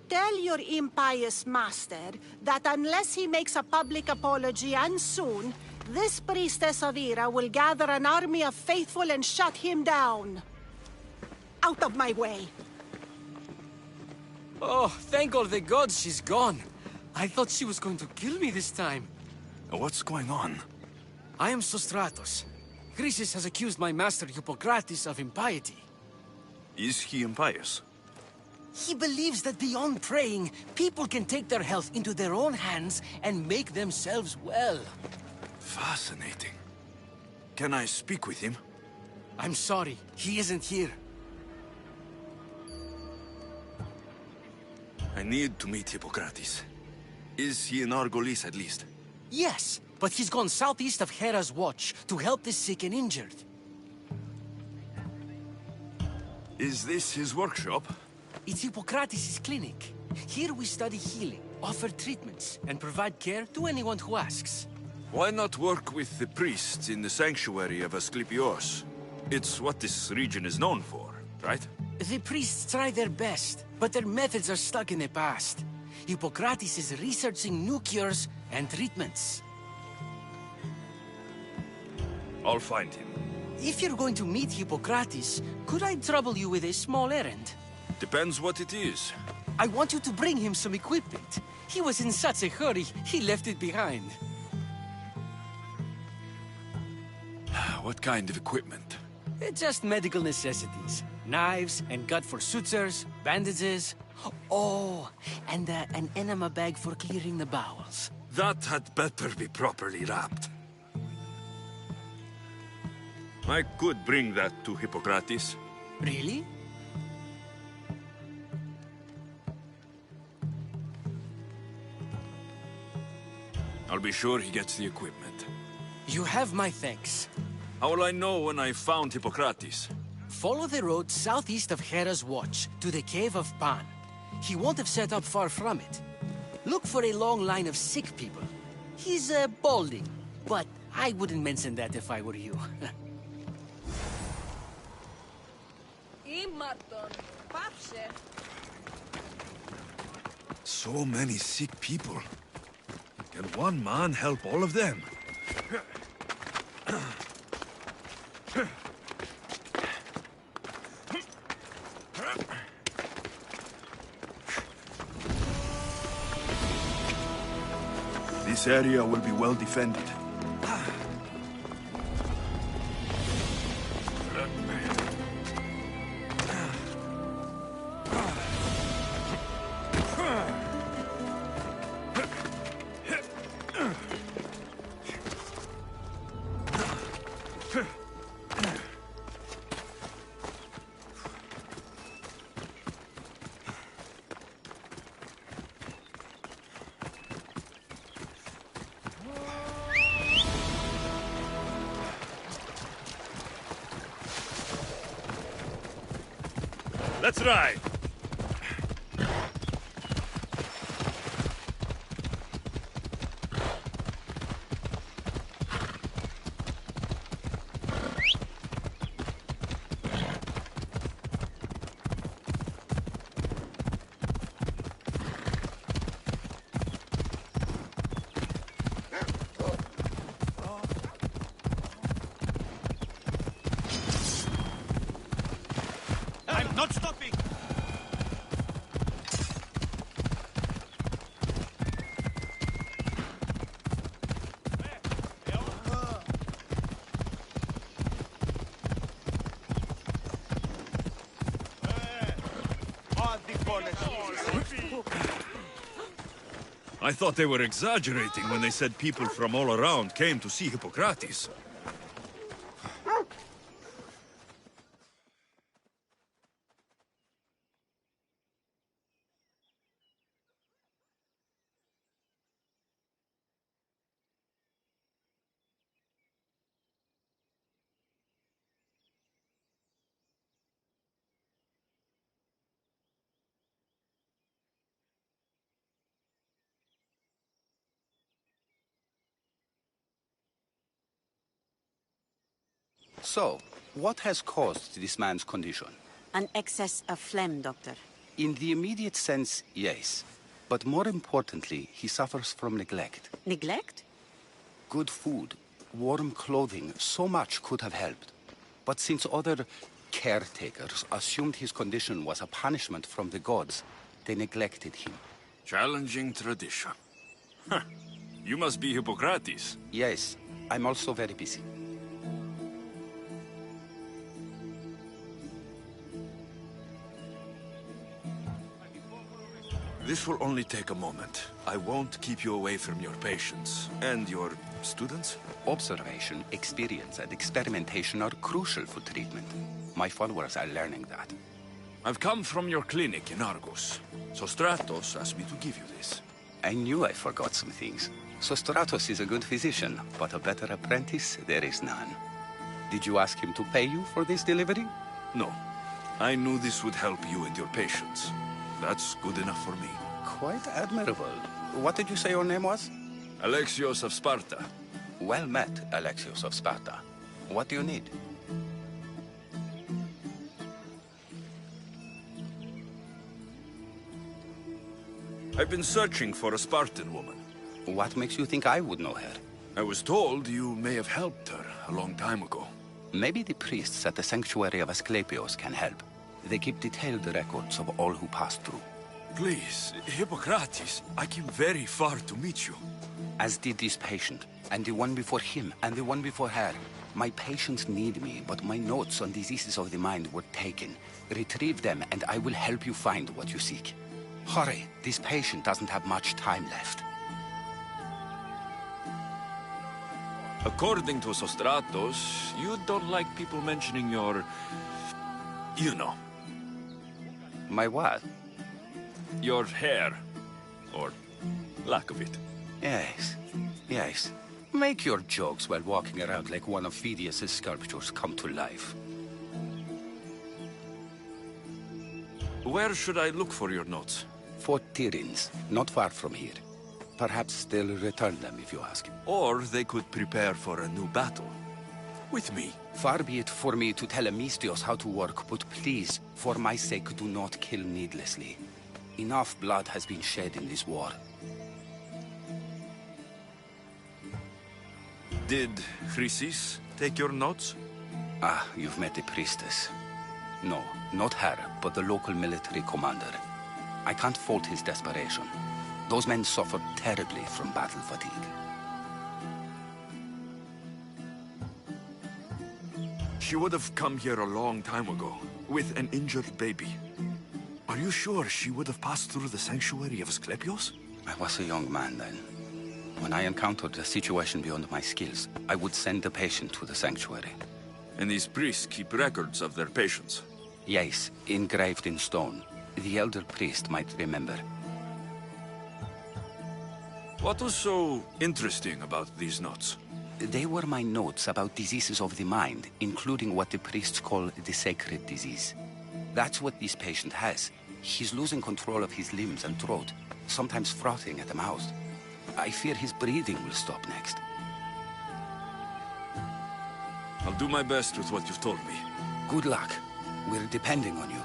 Tell your impious master that unless he makes a public apology, and soon, this priestess of Ira will gather an army of faithful and shut him down. Out of my way. Oh, thank all the gods she's gone. I thought she was going to kill me this time. What's going on? I am Sostratos. Chrysis has accused my master Hippocrates of impiety. Is he impious? He believes that beyond praying, people can take their health into their own hands and make themselves well. Fascinating. Can I speak with him? I'm sorry, he isn't here. I need to meet Hippocrates. Is he in Argolis at least? Yes, but he's gone southeast of Hera's Watch to help the sick and injured. Is this his workshop? It's Hippocrates' clinic. Here we study healing, offer treatments, and provide care to anyone who asks. Why not work with the priests in the sanctuary of Asclepios? It's what this region is known for, right? The priests try their best, but their methods are stuck in the past. Hippocrates is researching new cures and treatments. I'll find him. If you're going to meet Hippocrates, could I trouble you with a small errand? Depends what it is. I want you to bring him some equipment. He was in such a hurry, he left it behind. What kind of equipment? Just medical necessities. Knives and gut for sutures, bandages. Oh, and an enema bag for clearing the bowels. That had better be properly wrapped. I could bring that to Hippocrates. Really? I'll be sure he gets the equipment. You have my thanks. How will I know when I found Hippocrates? Follow the road southeast of Hera's Watch to the Cave of Pan. He won't have set up far from it. Look for a long line of sick people. He's balding, but I wouldn't mention that if I were you. So many sick people. Can one man help all of them? This area will be well defended. Let's ride! I'm not stopping! I thought they were exaggerating when they said people from all around came to see Hippocrates. So, what has caused this man's condition? An excess of phlegm, Doctor. In the immediate sense, yes. But more importantly, he suffers from neglect. Neglect? Good food, warm clothing, so much could have helped. But since other caretakers assumed his condition was a punishment from the gods, they neglected him. Challenging tradition. Huh. You must be Hippocrates. Yes, I'm also very busy. This will only take a moment. I won't keep you away from your patients. And your students? Observation, experience, and experimentation are crucial for treatment. My followers are learning that. I've come from your clinic in Argos. Sostratos asked me to give you this. I knew I forgot some things. Sostratos is a good physician, but a better apprentice there is none. Did you ask him to pay you for this delivery? No. I knew this would help you and your patients. That's good enough for me. Quite admirable. What did you say your name was? Alexios of Sparta. Well met, Alexios of Sparta. What do you need? I've been searching for a Spartan woman. What makes you think I would know her? I was told you may have helped her a long time ago. Maybe the priests at the sanctuary of Asclepios can help. They keep detailed records of all who passed through. Please, Hippocrates, I came very far to meet you. As did this patient, and the one before him, and the one before her. My patients need me, but my notes on diseases of the mind were taken. Retrieve them, and I will help you find what you seek. Hurry, this patient doesn't have much time left. According to Sostratos, you don't like people mentioning your... you know. My what? Your hair. Or lack of it. Yes, yes. Make your jokes while walking around like one of Phidias' sculptures come to life. Where should I look for your notes? Fort Tyrins, not far from here. Perhaps they'll return them if you ask. Or they could prepare for a new battle. With me. Far be it for me to tell Amistios how to work, but please, for my sake, do not kill needlessly. Enough blood has been shed in this war. Did Chrysis take your notes? Ah, you've met the priestess. No, not her, but the local military commander. I can't fault his desperation. Those men suffered terribly from battle fatigue. She would have come here a long time ago, with an injured baby. Are you sure she would have passed through the sanctuary of Asclepios? I was a young man then. When I encountered a situation beyond my skills, I would send the patient to the sanctuary. And these priests keep records of their patients? Yes, engraved in stone. The elder priest might remember. What was so interesting about these notes? They were my notes about diseases of the mind, including what the priests call the sacred disease. That's what this patient has. He's losing control of his limbs and throat, sometimes frothing at the mouth. I fear his breathing will stop next. I'll do my best with what you've told me. Good luck. We're depending on you.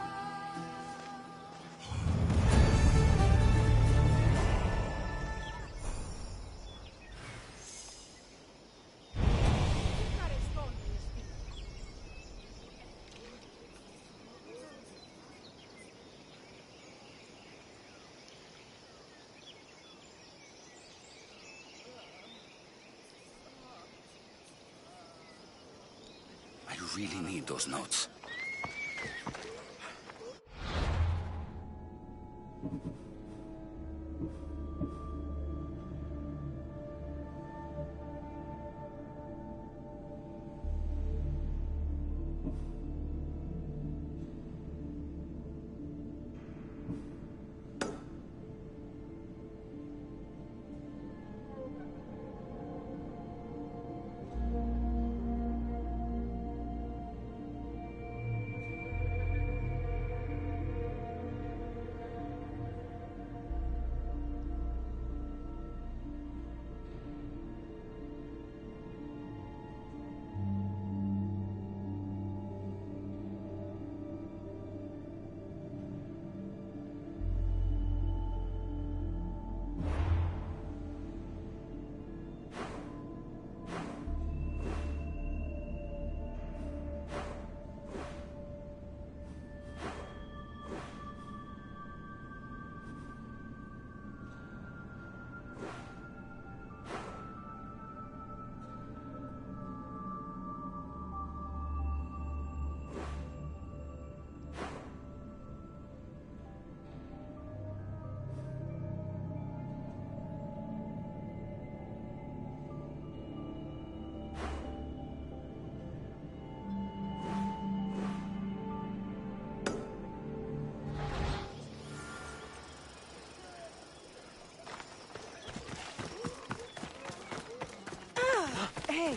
I really need those notes. Hey!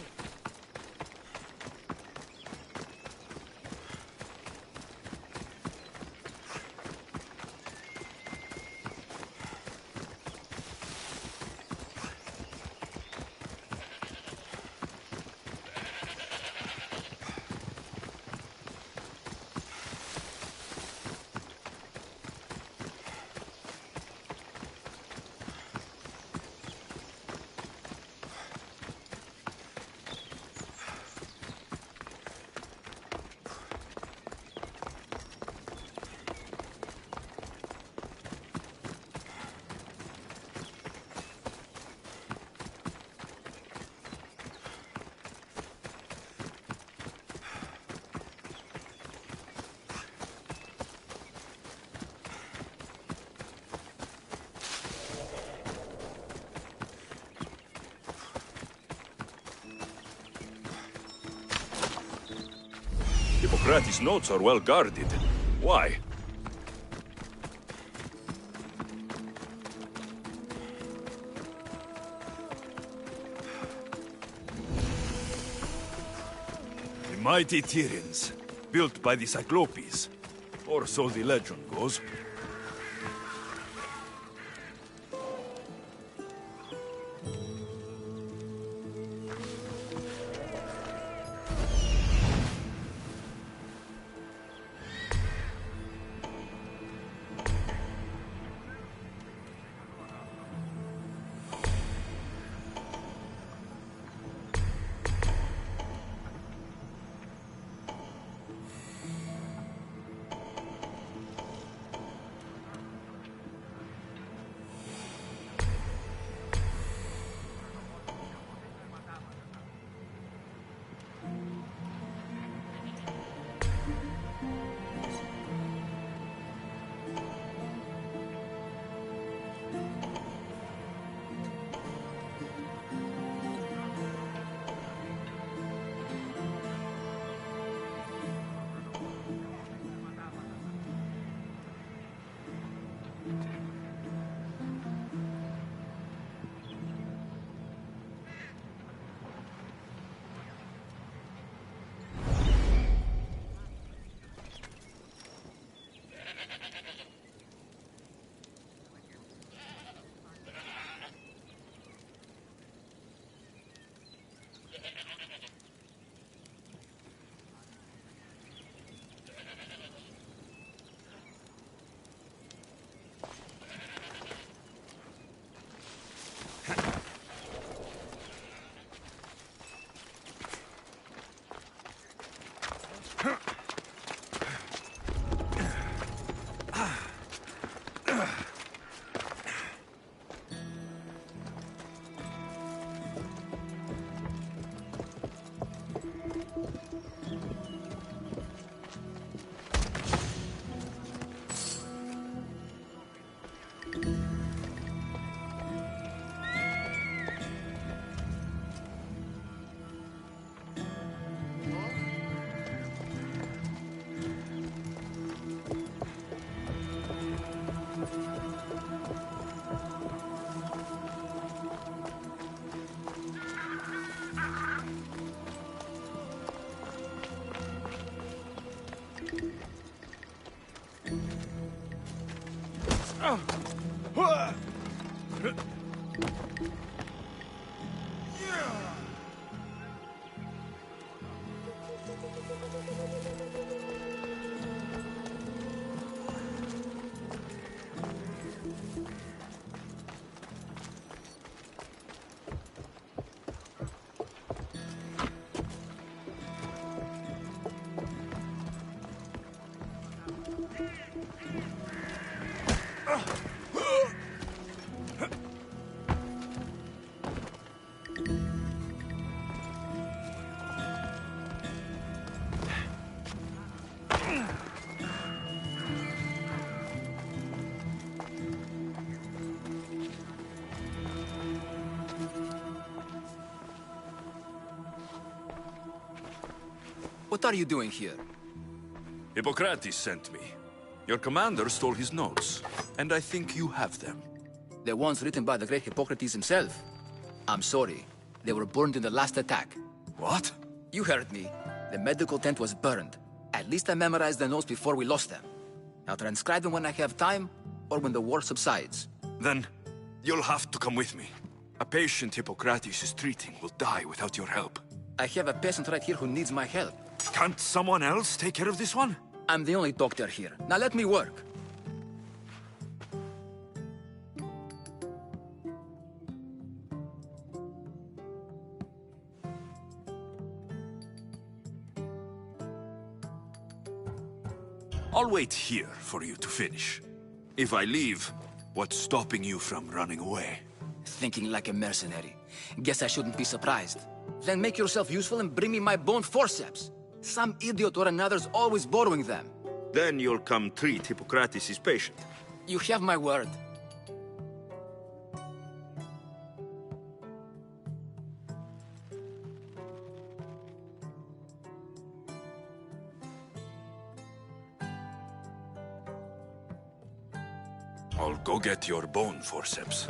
Hippocrates' notes are well guarded. Why? The mighty Tyrians, built by the Cyclopes, or so the legend goes. What are you doing here? Hippocrates sent me. Your commander stole his notes, and I think you have them. The ones written by the great Hippocrates himself. I'm sorry. They were burned in the last attack. What? You heard me. The medical tent was burned. At least I memorized the notes before we lost them. I'll transcribe them when I have time, or when the war subsides. Then, you'll have to come with me. A patient Hippocrates is treating will die without your help. I have a patient right here who needs my help. Can't someone else take care of this one? I'm the only doctor here. Now let me work. I'll wait here for you to finish. If I leave, what's stopping you from running away? Thinking like a mercenary. Guess I shouldn't be surprised. Then make yourself useful and bring me my bone forceps. Some idiot or another's always borrowing them. Then you'll come treat Hippocrates' patient. You have my word. I'll go get your bone forceps.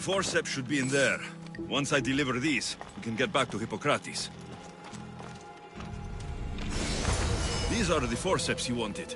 forceps should be in there. Once I deliver these, we can get back to Hippocrates. These are the forceps you wanted.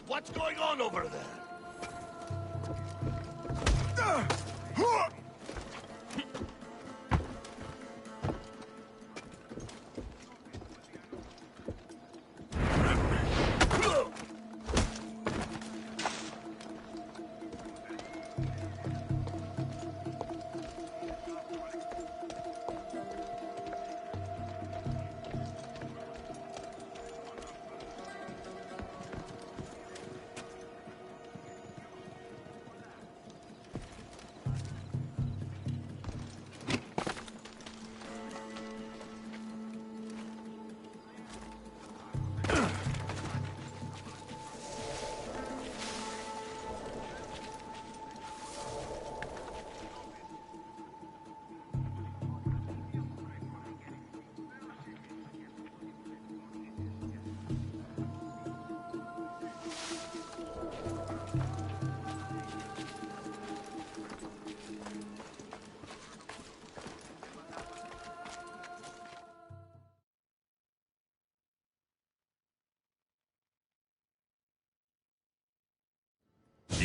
What's going on over there?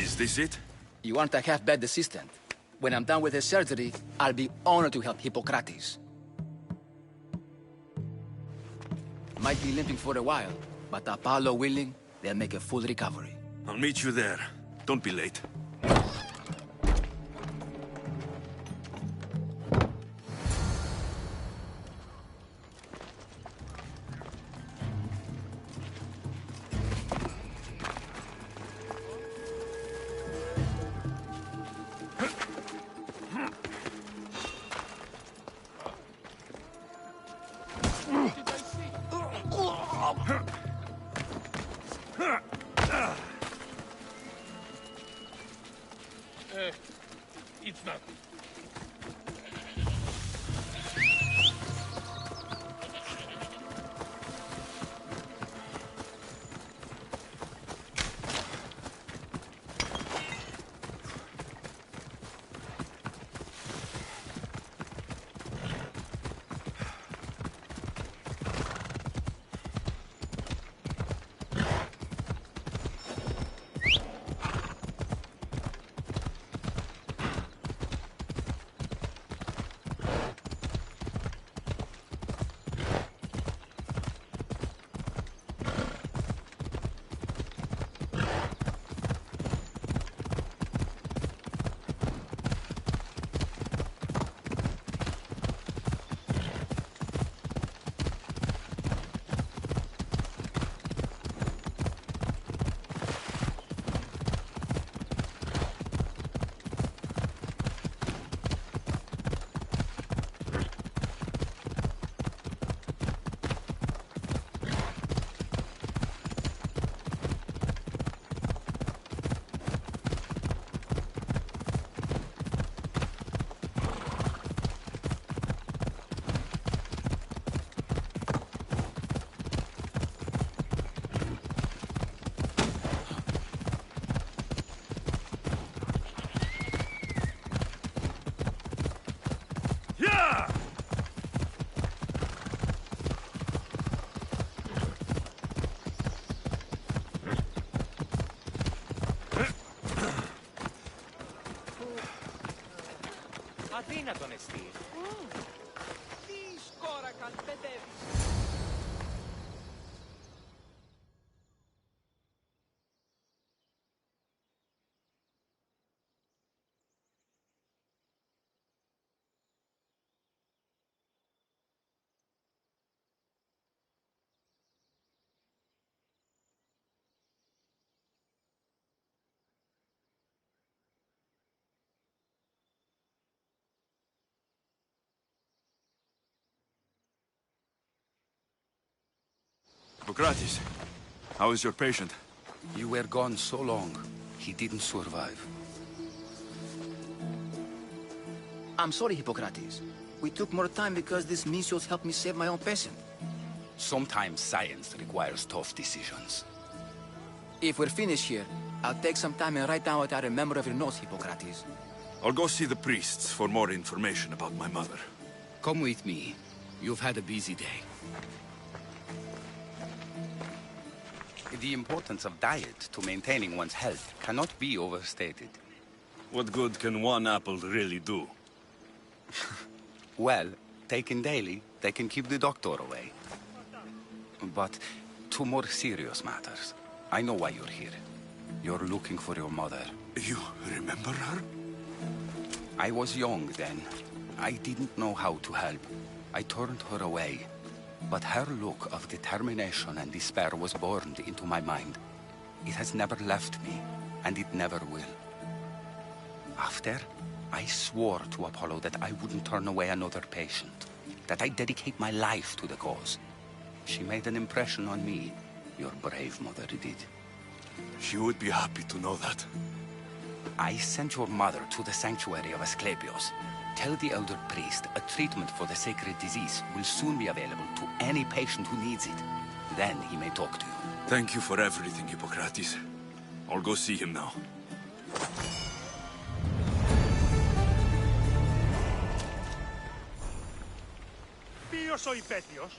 Is this it? You aren't a half-bad assistant. When I'm done with his surgery, I'll be honored to help Hippocrates. Might be limping for a while, but Apollo willing, they'll make a full recovery. I'll meet you there. Don't be late. It's not. Αδύνατον εστί. Τι σκόρακαν παιδεύεις. Hippocrates, how is your patient? You were gone so long, he didn't survive. I'm sorry, Hippocrates. We took more time because this Misios helped me save my own patient. Sometimes science requires tough decisions. If we're finished here, I'll take some time and write down what I remember of your notes, Hippocrates. I'll go see the priests for more information about my mother. Come with me. You've had a busy day. The importance of diet to maintaining one's health cannot be overstated. What good can one apple really do? Well, taken daily, they can keep the doctor away. But to more serious matters, I know why you're here. You're looking for your mother. You remember her? I was young then. I didn't know how to help. I turned her away. But her look of determination and despair was burned into my mind. It has never left me, and it never will. After, I swore to Apollo that I wouldn't turn away another patient, that I'd dedicate my life to the cause. She made an impression on me. Your brave mother did. She would be happy to know that. I sent your mother to the sanctuary of Asclepios. Tell the elder priest a treatment for the sacred disease will soon be available to any patient who needs it. Then he may talk to you. Thank you for everything, Hippocrates. I'll go see him now. Ποιος ο υπέτειος?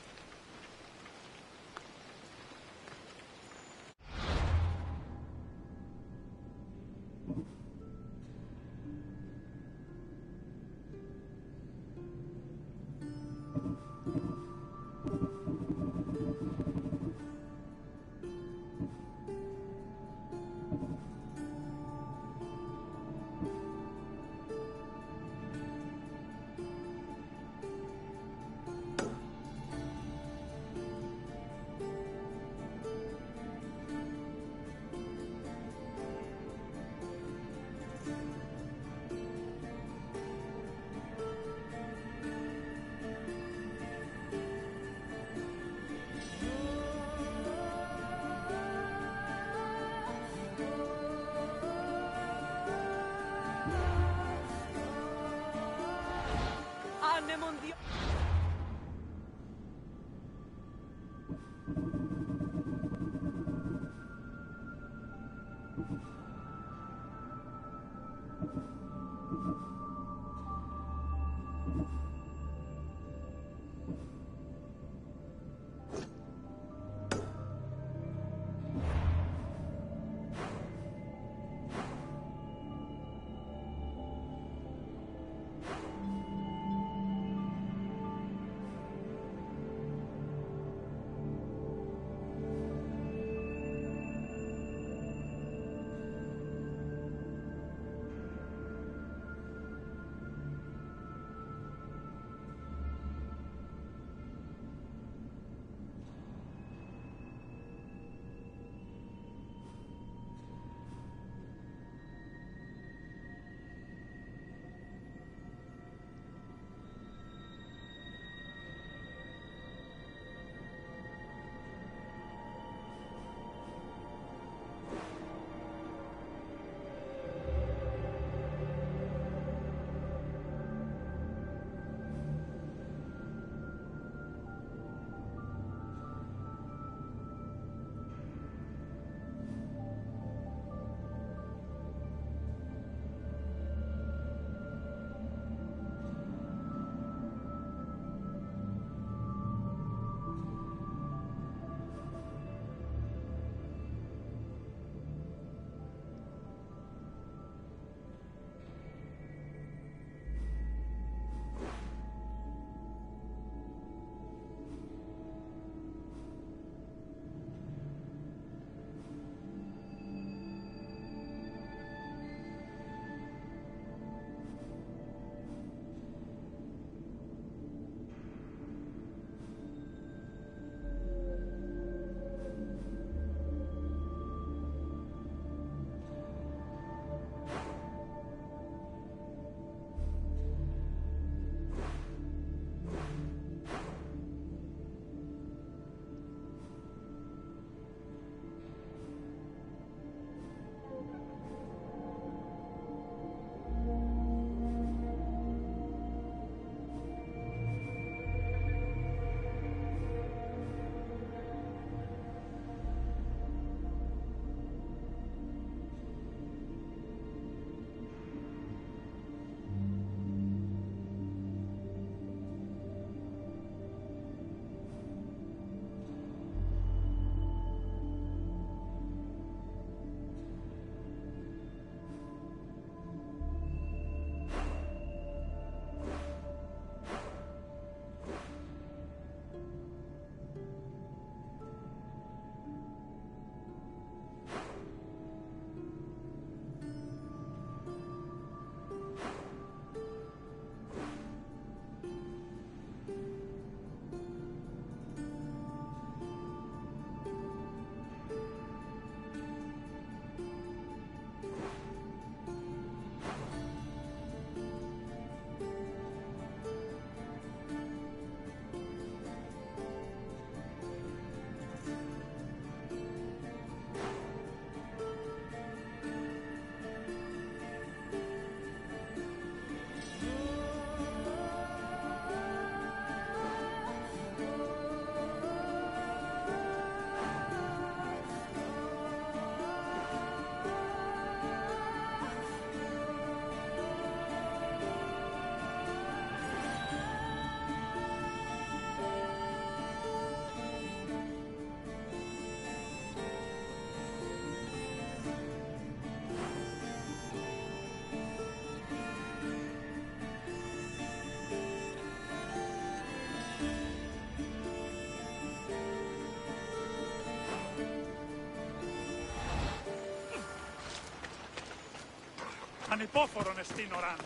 Ανυπόφορον εστίν οράν.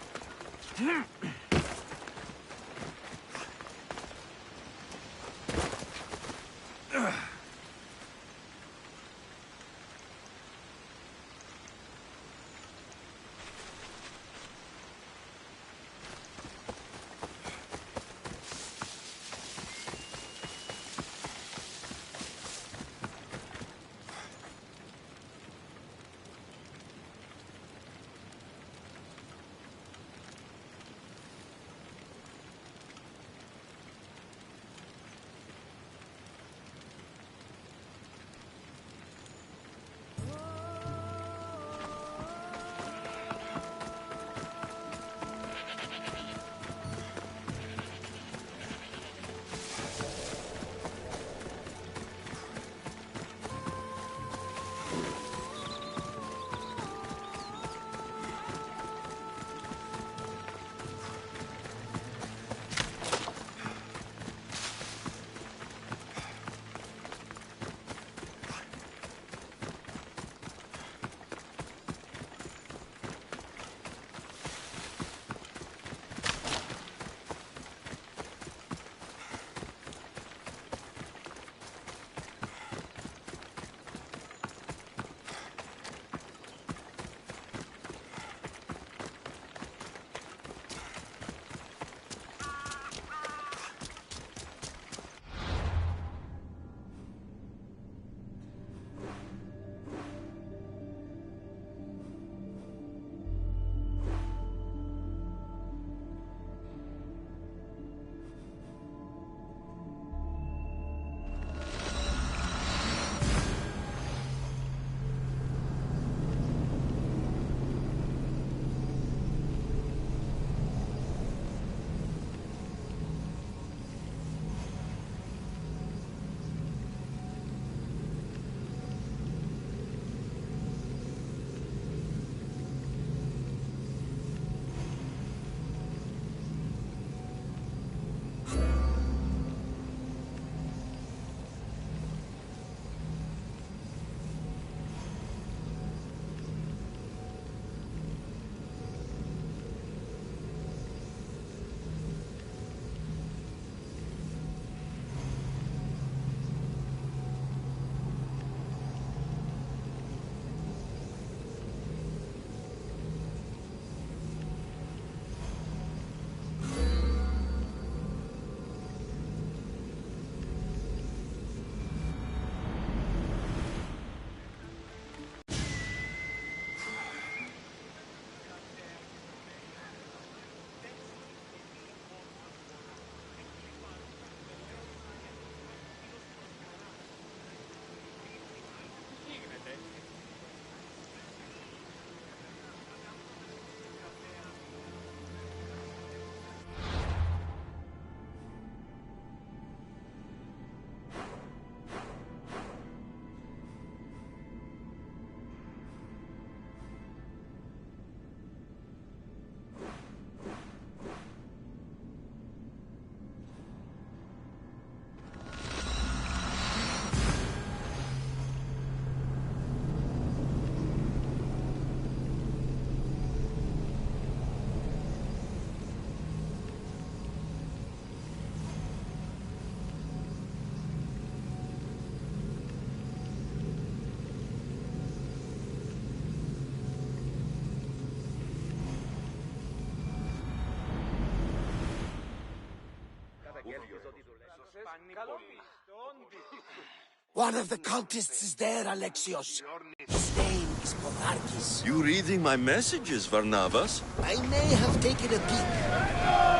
One of the cultists is there, Alexios. His name is Podarkis. You reading my messages, Varnavas? I may have taken a peek.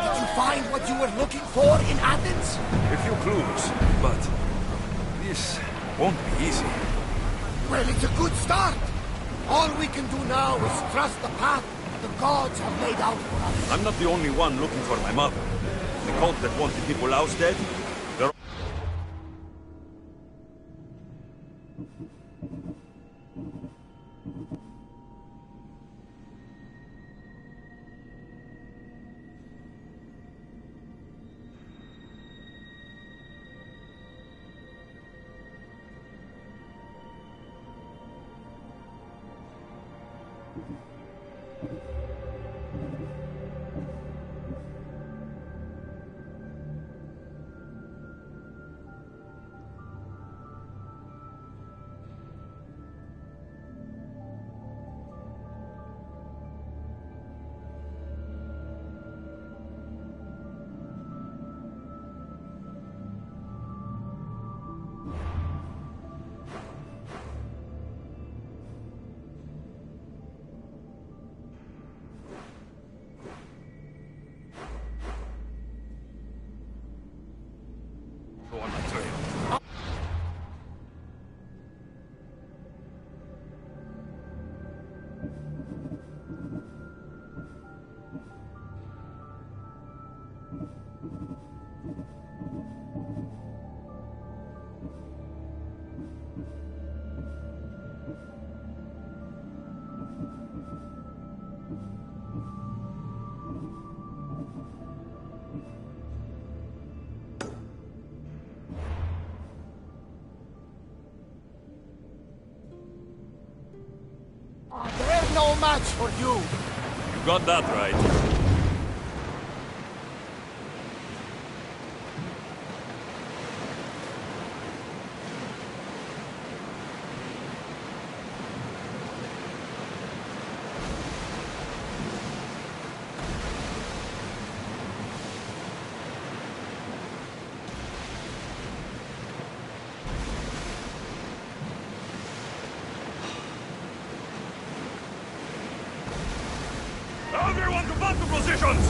Did you find what you were looking for in Athens? A few clues, but this won't be easy. Well, it's a good start. All we can do now is trust the path the gods have laid out for us. I'm not the only one looking for my mother. The cult that wanted people ousted, they're... on my trail. There's no match for you. You got that right. Everyone to battle positions!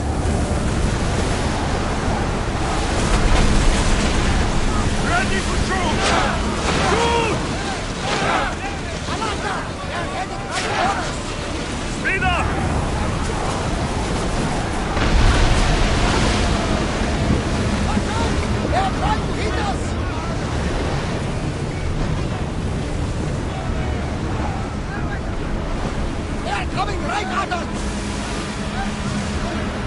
Ready to shoot! Shoot! Speed up! They're trying to hit us! They're coming right at us!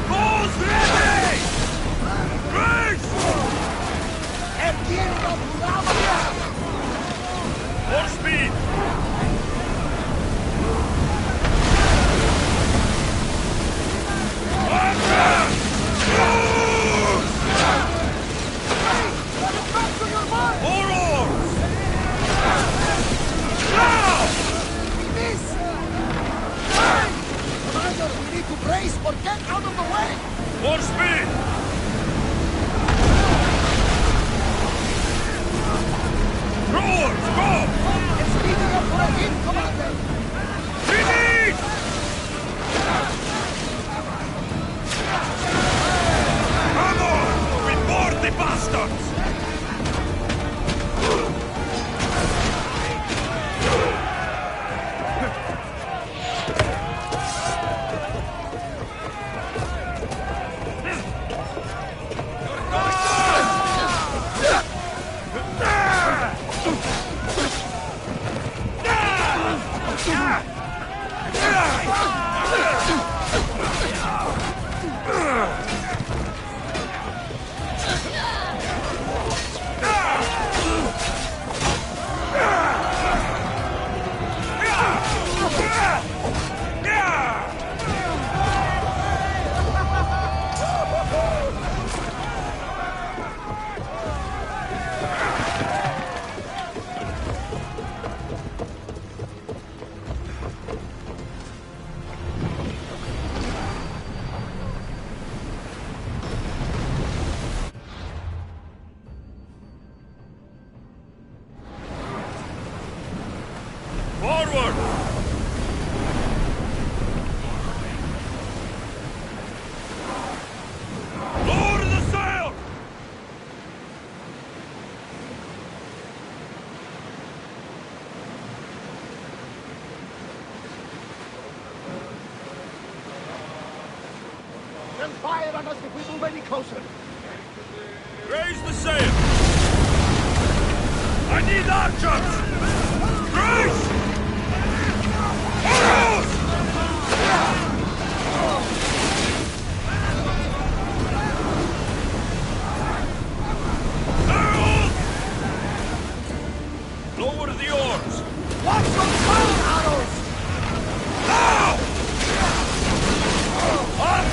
Balls ready! Race! More speed! More oars! Now! We miss! Commander, we need to brace or get out of the way! More speed! Rowers, go! It's speeding up for a hit, Commander! Release! Come on! We board the bastards! Forward! Lower the sail! They'll fire on us if we move any closer. Raise the sail! I need archers! Raise! Arrows! Arrows! Lower the oars! Watch those fire arrows! Now! Up!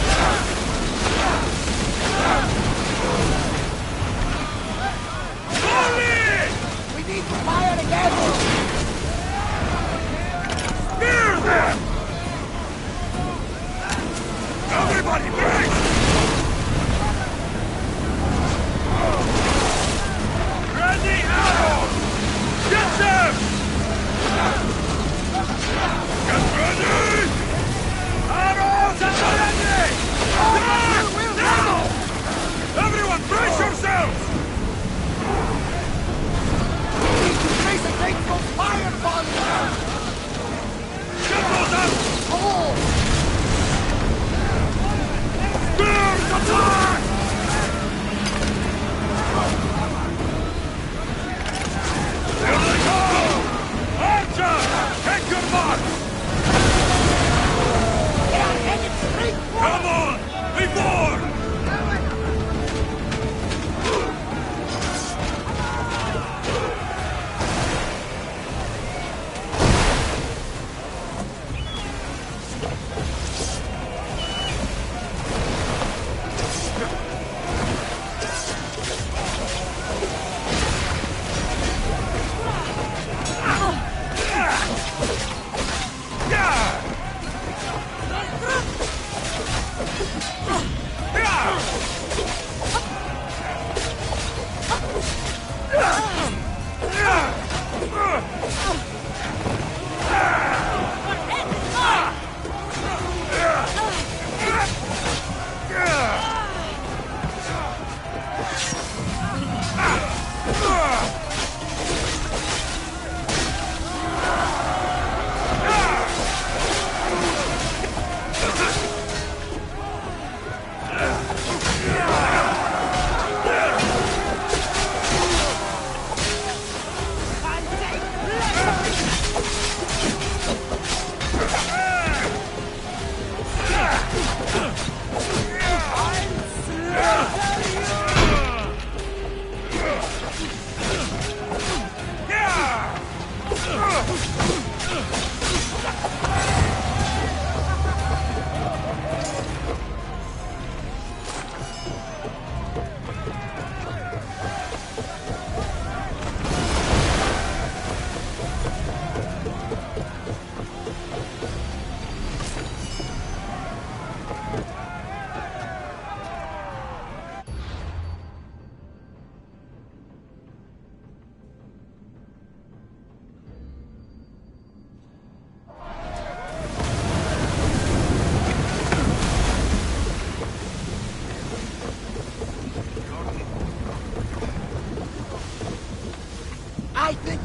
Slowly! We need to fire again!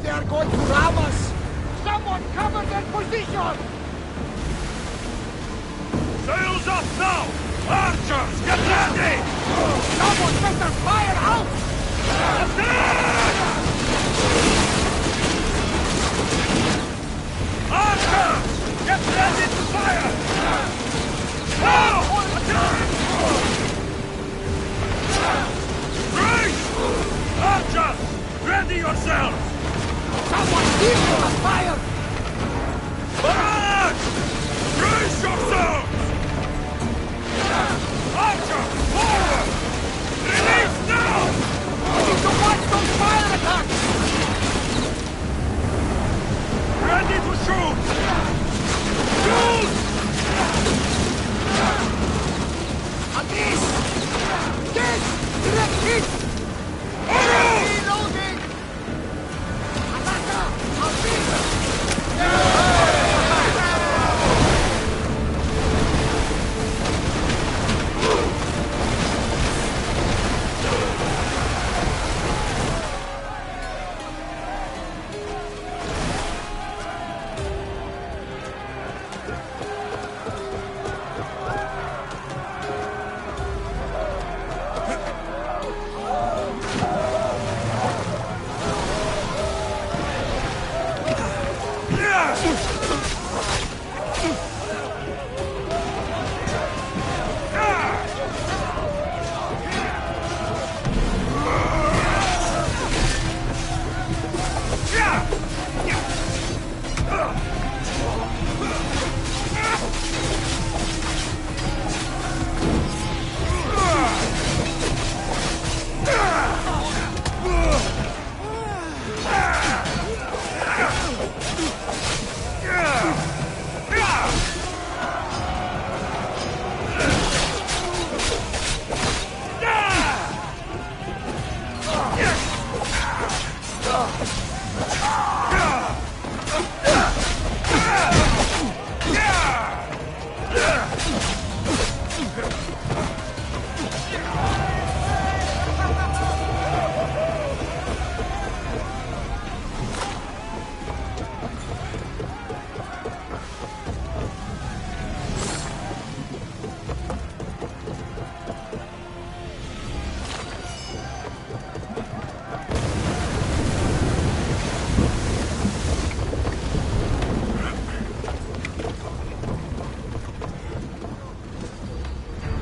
They are going to ram us! Someone cover their position! Sails up now! Archers, get ready! Someone better fire out! Archers, get ready to fire! Now! Attack! Brace! Archers, ready yourselves! Someone give them a fire! Barrage! Brace yourselves! Archer, forward! Release now! We need to watch those fire attacks! Ready to shoot! Shoot! And this! Direct hit! Reloading! Attacker!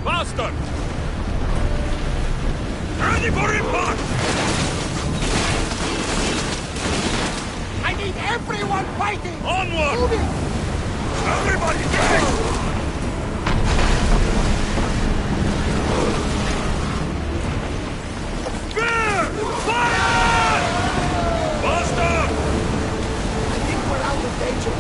Faster! Ready for impact! I need everyone fighting! Onward! Moving! Everybody, get! Fire! Faster! I think we're out of danger.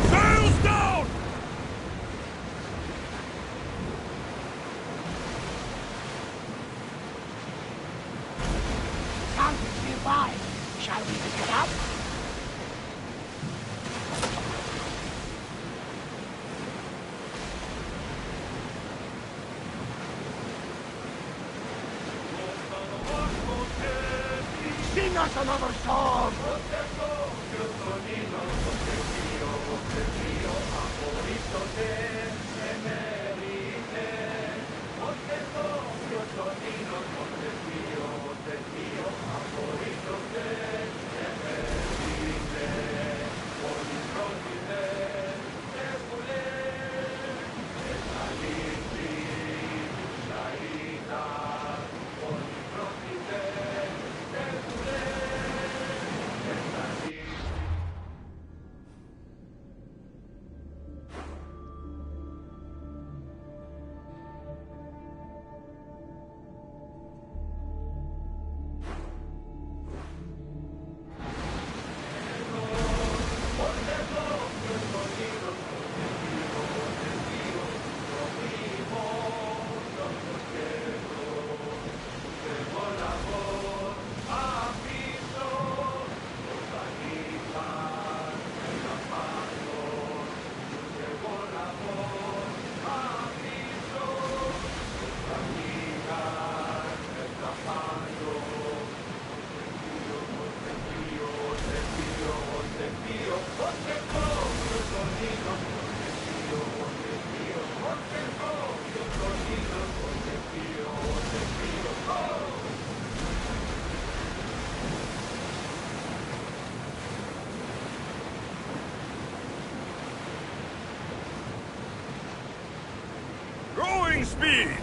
Sails down! Something's nearby. Shall we pick it up? Sing us another song! Losing speed!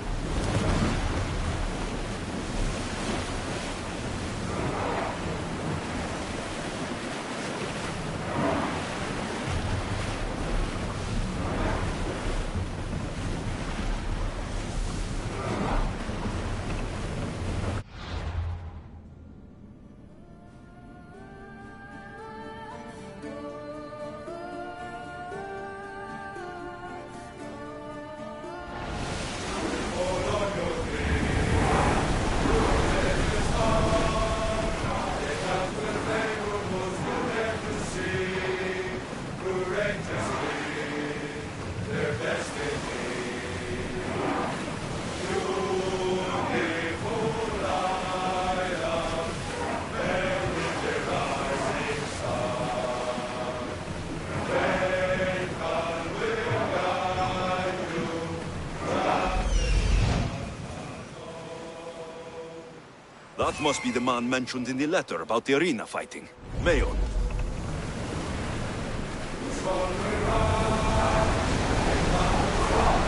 That must be the man mentioned in the letter about the arena fighting. Mayon.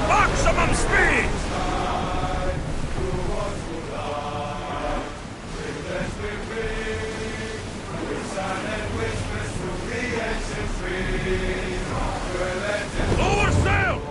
Maximum speed! Lower sail!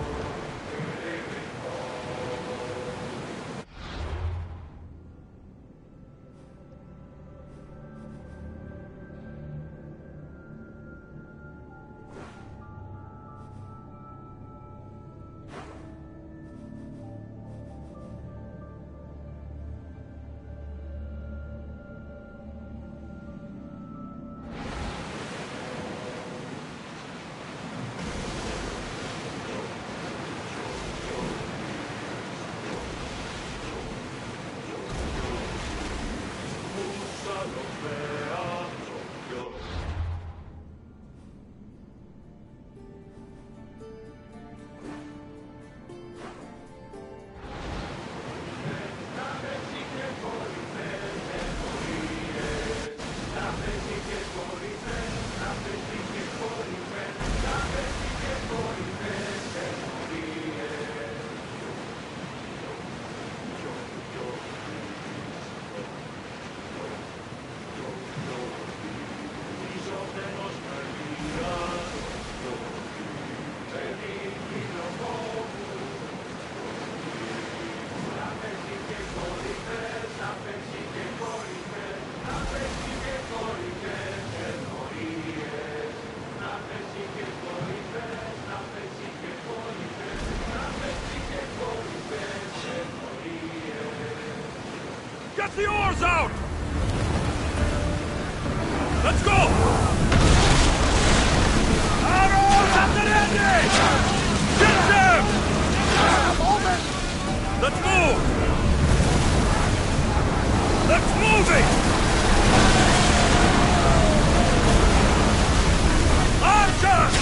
Get the oars out! Let's go! Arrows at the ready! Get them! Let's move! Let's move it! Archers!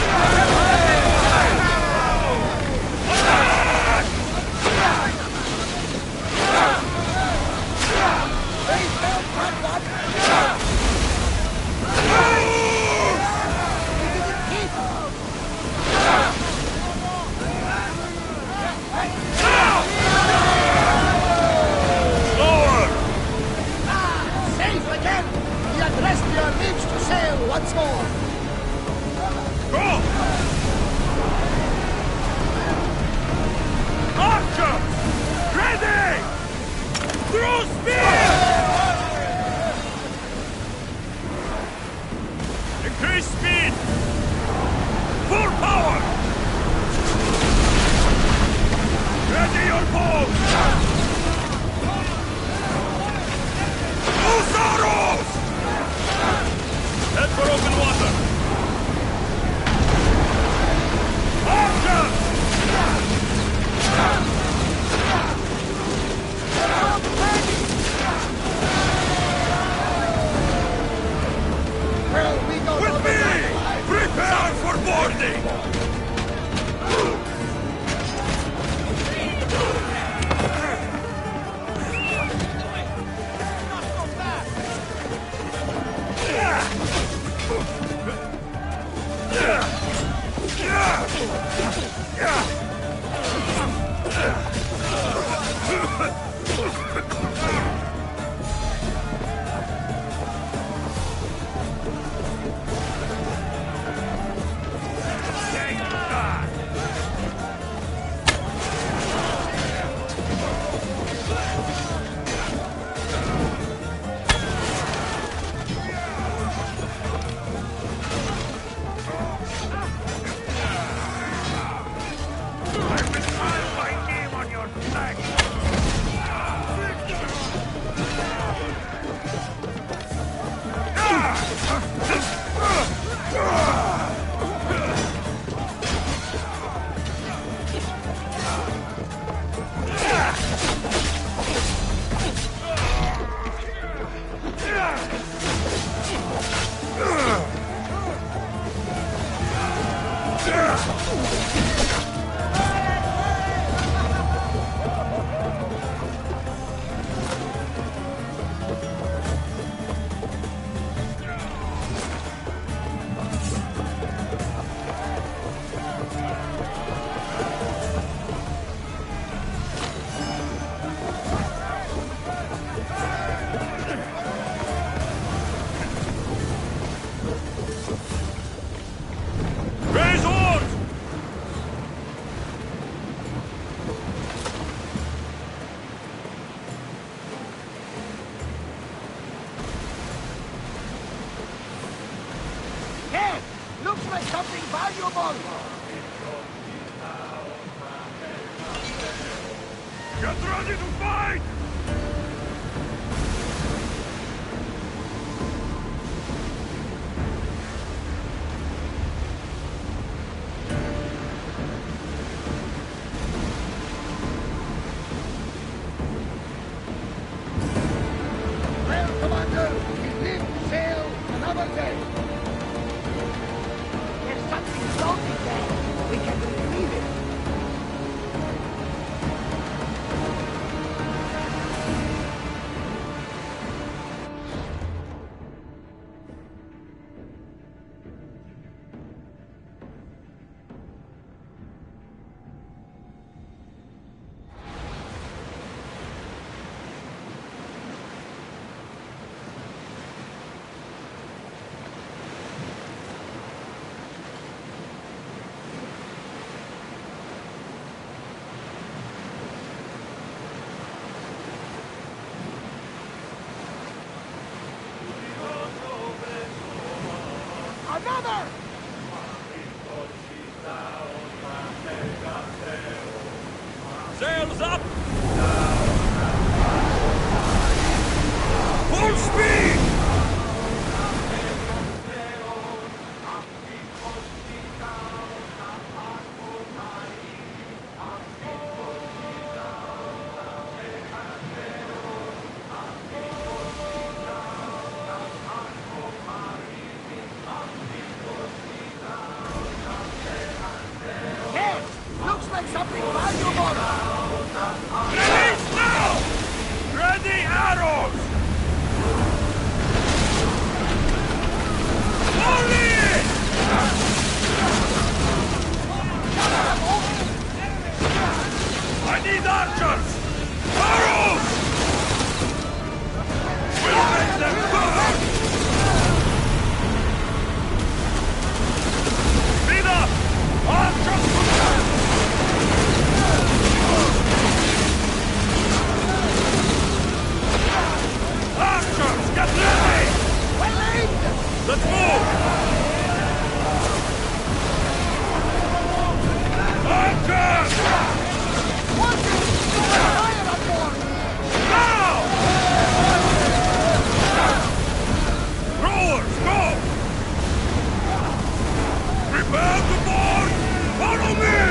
something valuable! Get ready to fight! Well, Commander, we live to sail another day. There's something floating there. We can retrieve it. Another! Sails up! Full speed! Yes! Looks like something valuable! Release now! Ready arrows! Only it! I need archers! Arrows! We'll make them burn! Speed up! Archers to them! Archers, get ready! Well aimed! Let's move! Archers! Fire on board! Now! Rowers, go! Prepare to board! Follow me!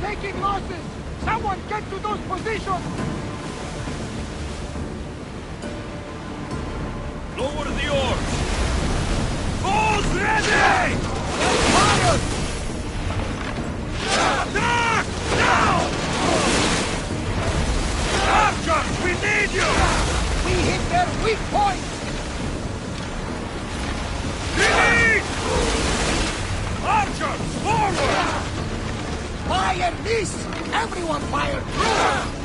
Taking losses! Someone get to those positions! Lower the oars! Balls ready! Fire! Attack! Now! Archers, we need you! We hit their weak point! Release! Archers, forward! Fire this! Everyone fire through!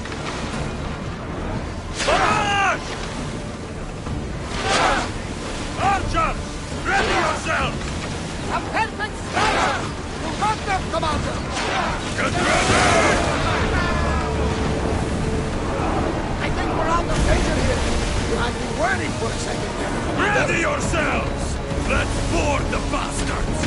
Get ready! I think we're out of danger here. You had me worried for a second there. Ready yourselves! Let's board the bastards!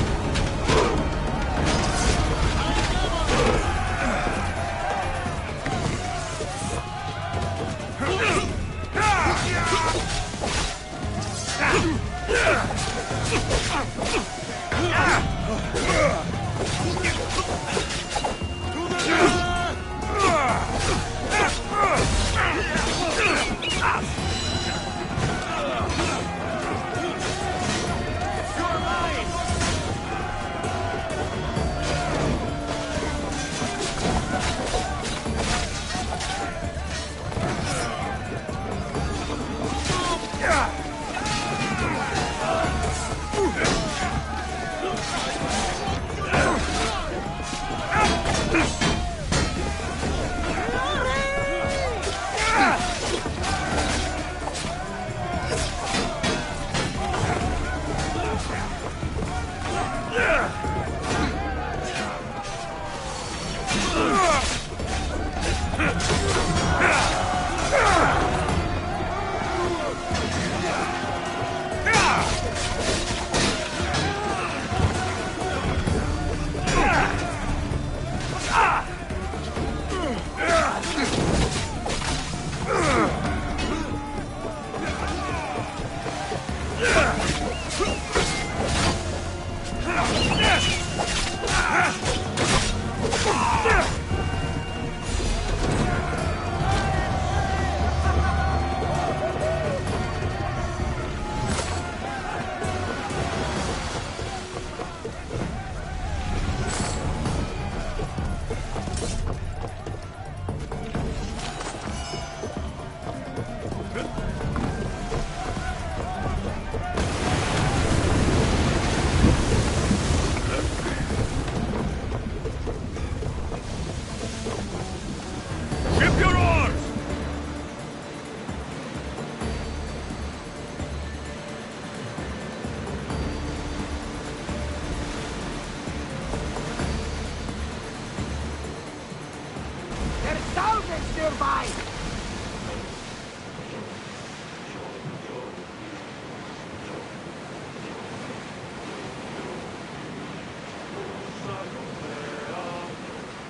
nearby!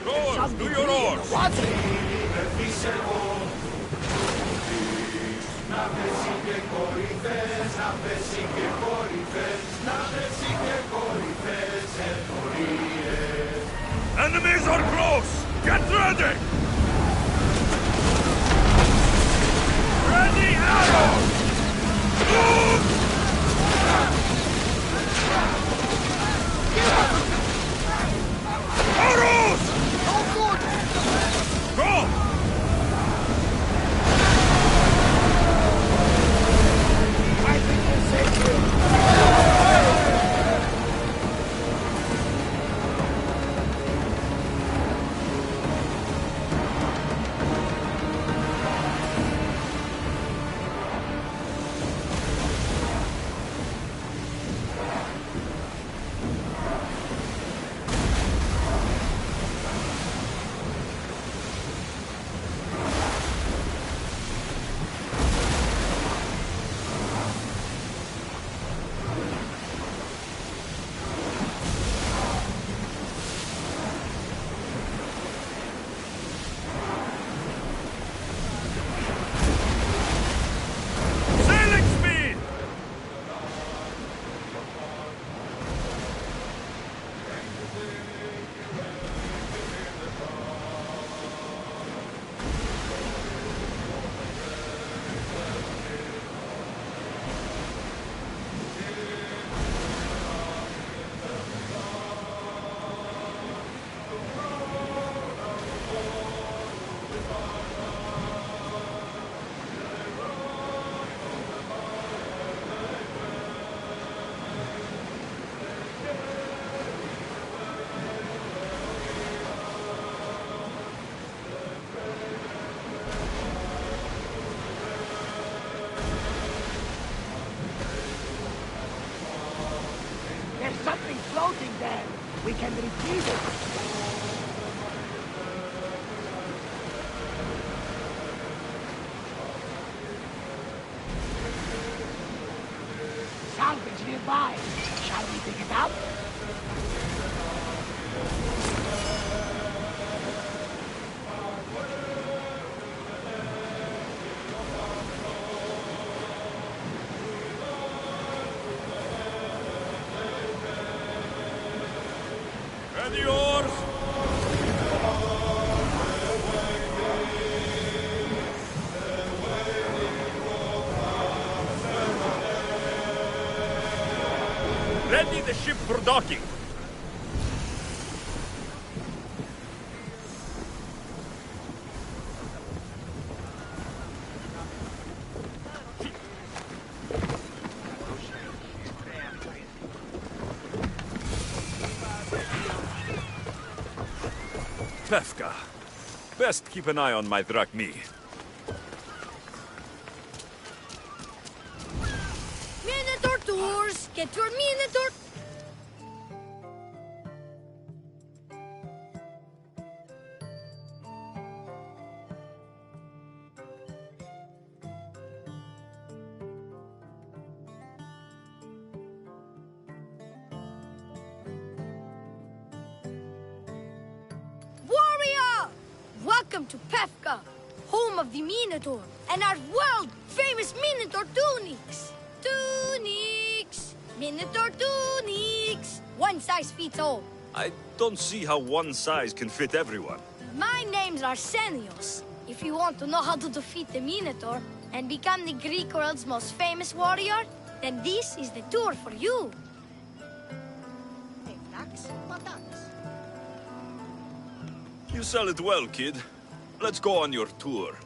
Doors, do your oars! What? Enemies are close! Get ready! Ready arrows! Arrows! Go! I think we'll save you. There's something floating there. We can retrieve it. Shall we dig it up? Ready yours! Ready the ship for docking. Pefka. Best keep an eye on my Drachmi. Minotaur tours! Get your Minotaur... Warrior! Welcome to Pefka, home of the Minotaur, and our world-famous Minotaur tunics. Tunics! Minotaur tunics! One size fits all. I don't see how one size can fit everyone. My name's Arsenios. If you want to know how to defeat the Minotaur and become the Greek world's most famous warrior, then this is the tour for you. You sell it well, kid. Let's go on your tour.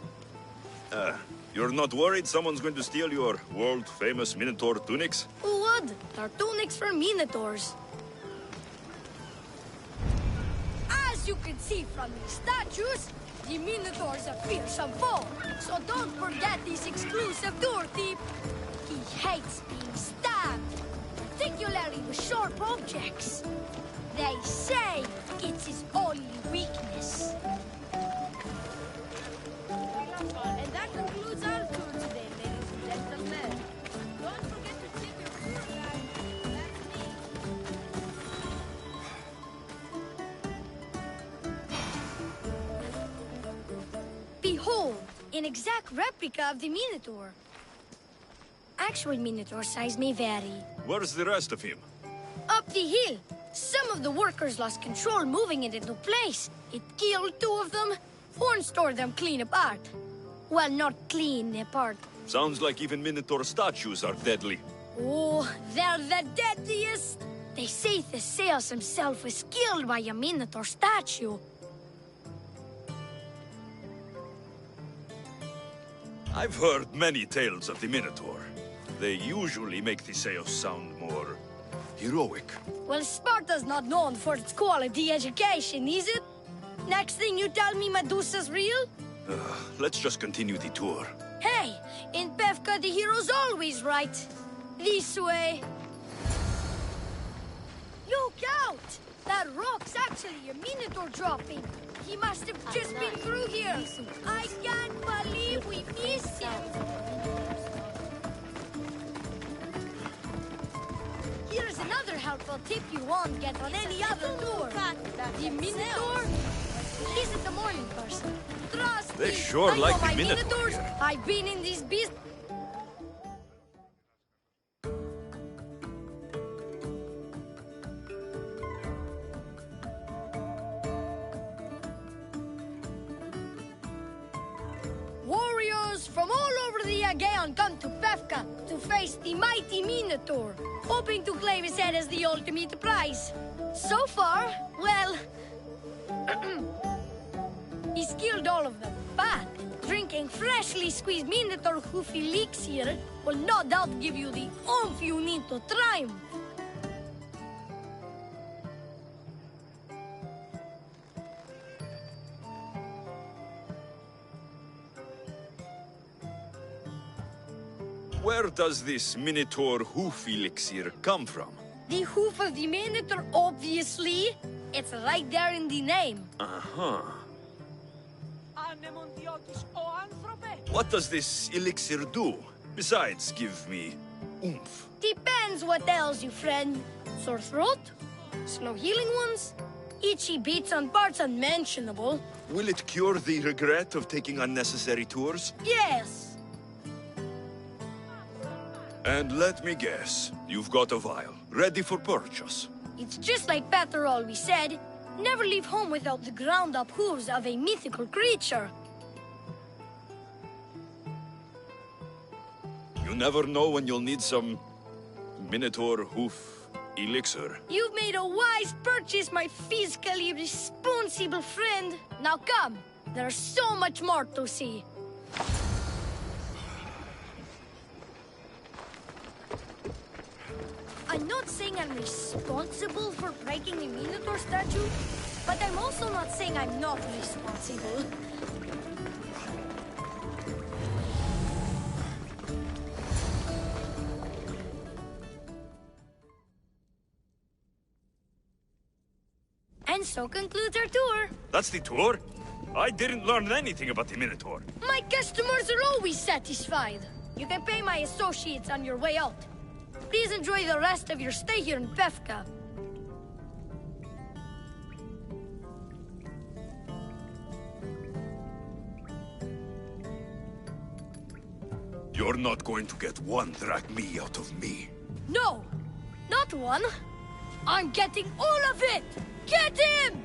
You're not worried someone's going to steal your world-famous Minotaur tunics? Who would? They're tunics for Minotaurs. As you can see from these statues, the Minotaur's a fearsome foe. So don't forget this exclusive tour tip. He hates being stabbed, particularly with sharp objects. They say it's his only weakness. And that concludes our tour today, ladies and gentlemen. Don't forget to tip your tour guide. That's me. Behold, an exact replica of the Minotaur. Actual Minotaur size may vary. Where's the rest of him? Up the hill. Some of the workers lost control moving it into place. It killed 2 of them. Horns tore them clean apart. Well, not clean apart. Sounds like even Minotaur statues are deadly. Oh, they're the deadliest. They say Theseus himself was killed by a Minotaur statue. I've heard many tales of the Minotaur. They usually make Theseus sound more heroic. Well, Sparta's not known for its quality education, is it? Next thing you tell me Medusa's real? Let's just continue the tour. Hey, in Pefka the hero's always right. This way. Look out! That rock's actually a Minotaur dropping. He must have just been through here. I can't believe we missed him. Here's another helpful tip you won't get on any other tour. The Minotaur isn't a morning person. Trust They me, sure I know like the my Minotaur Minotaurs. here. I've been in this business. Warriors from all over the Aegean come to Pefka to face the mighty Minotaur, hoping to claim his head as the ultimate prize. So far, well, he's killed all of them, but drinking freshly squeezed Minotaur hoof elixir will no doubt give you the oomph you need to triumph. Where does this Minotaur hoof elixir come from? The hoof of the Minotaur, obviously. It's right there in the name. Uh-huh. What does this elixir do? Besides, give me oomph. Depends what ails you, friend. Sore throat? Slow healing wounds? Itchy beats on parts unmentionable? Will it cure the regret of taking unnecessary tours? Yes! And let me guess, you've got a vial, ready for purchase. It's just like Pater always said, never leave home without the ground-up hooves of a mythical creature. You never know when you'll need some Minotaur hoof elixir. You've made a wise purchase, my fiscally responsible friend. Now come, there's so much more to see. I'm not saying I'm responsible for breaking the Minotaur statue, but I'm also not saying I'm not responsible. And so concludes our tour. That's the tour? I didn't learn anything about the Minotaur. My customers are always satisfied. You can pay my associates on your way out. Please enjoy the rest of your stay here in Pefka. You're not going to get one drachme out of me. No, not one. I'm getting all of it! Get him!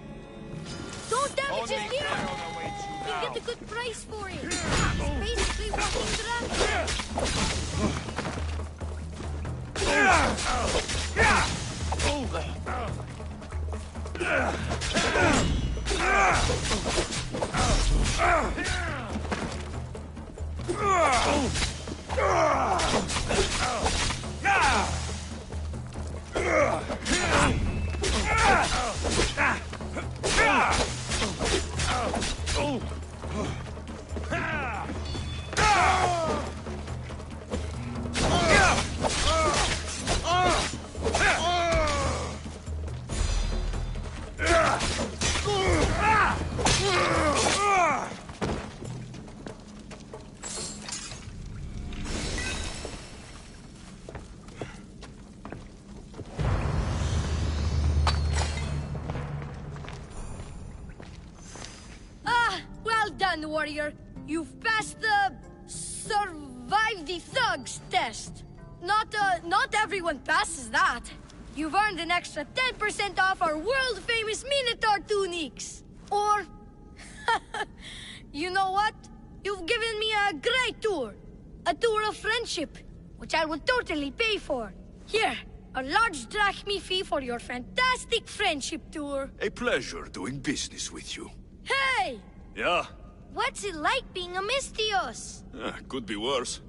Don't damage his gear! You can get a good price for it. He's basically walking drachma. Warrior, you've passed the survive the thugs test. Not everyone passes that. You've earned an extra 10% off our world-famous Minotaur tunics. Or, you know what? You've given me a great tour. A tour of friendship, which I will totally pay for. Here, a large drachme fee for your fantastic friendship tour. A pleasure doing business with you. Hey! Yeah? What's it like being a Mystios? Could be worse.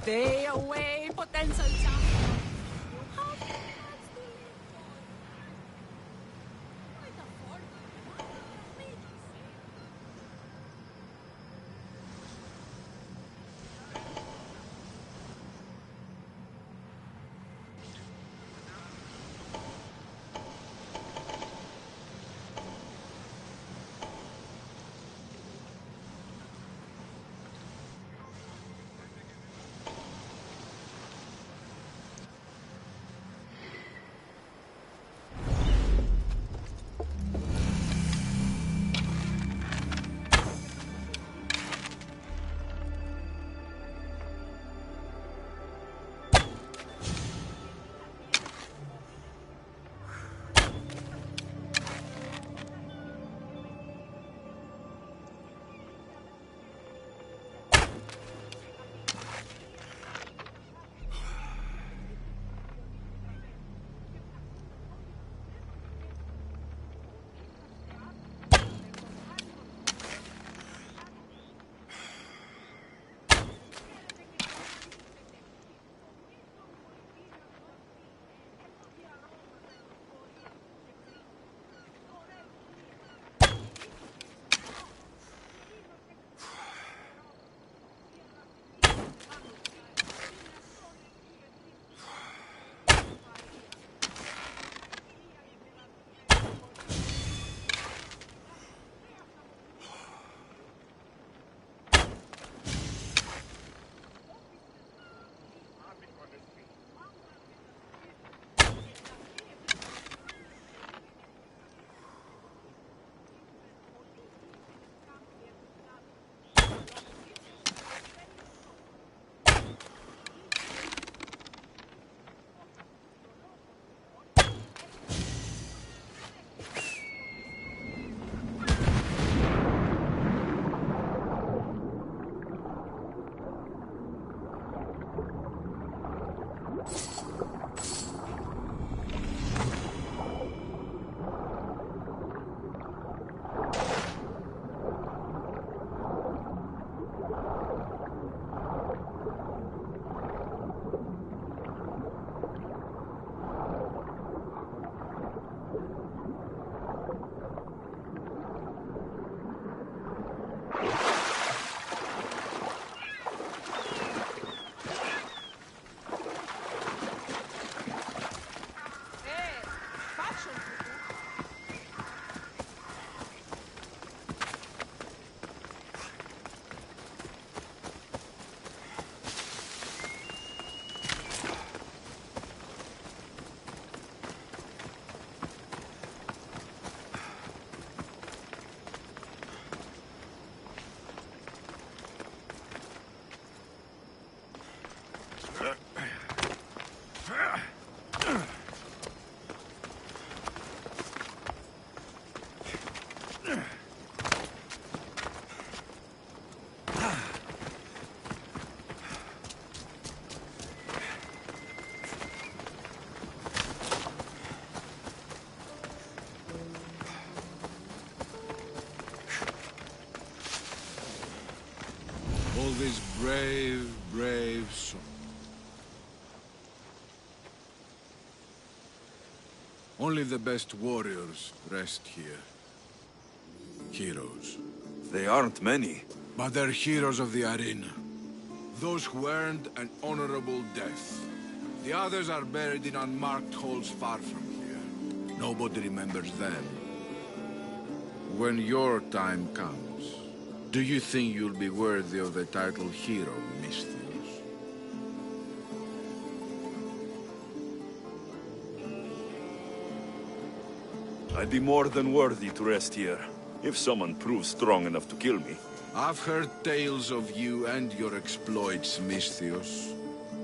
Stay away, potential champion. his brave, brave son. Only the best warriors rest here. Heroes. They aren't many. But they're heroes of the arena. Those who earned an honorable death. The others are buried in unmarked holes far from here. Nobody remembers them. When your time comes, do you think you'll be worthy of the title hero, Misthios? I'd be more than worthy to rest here, if someone proves strong enough to kill me. I've heard tales of you and your exploits, Misthios.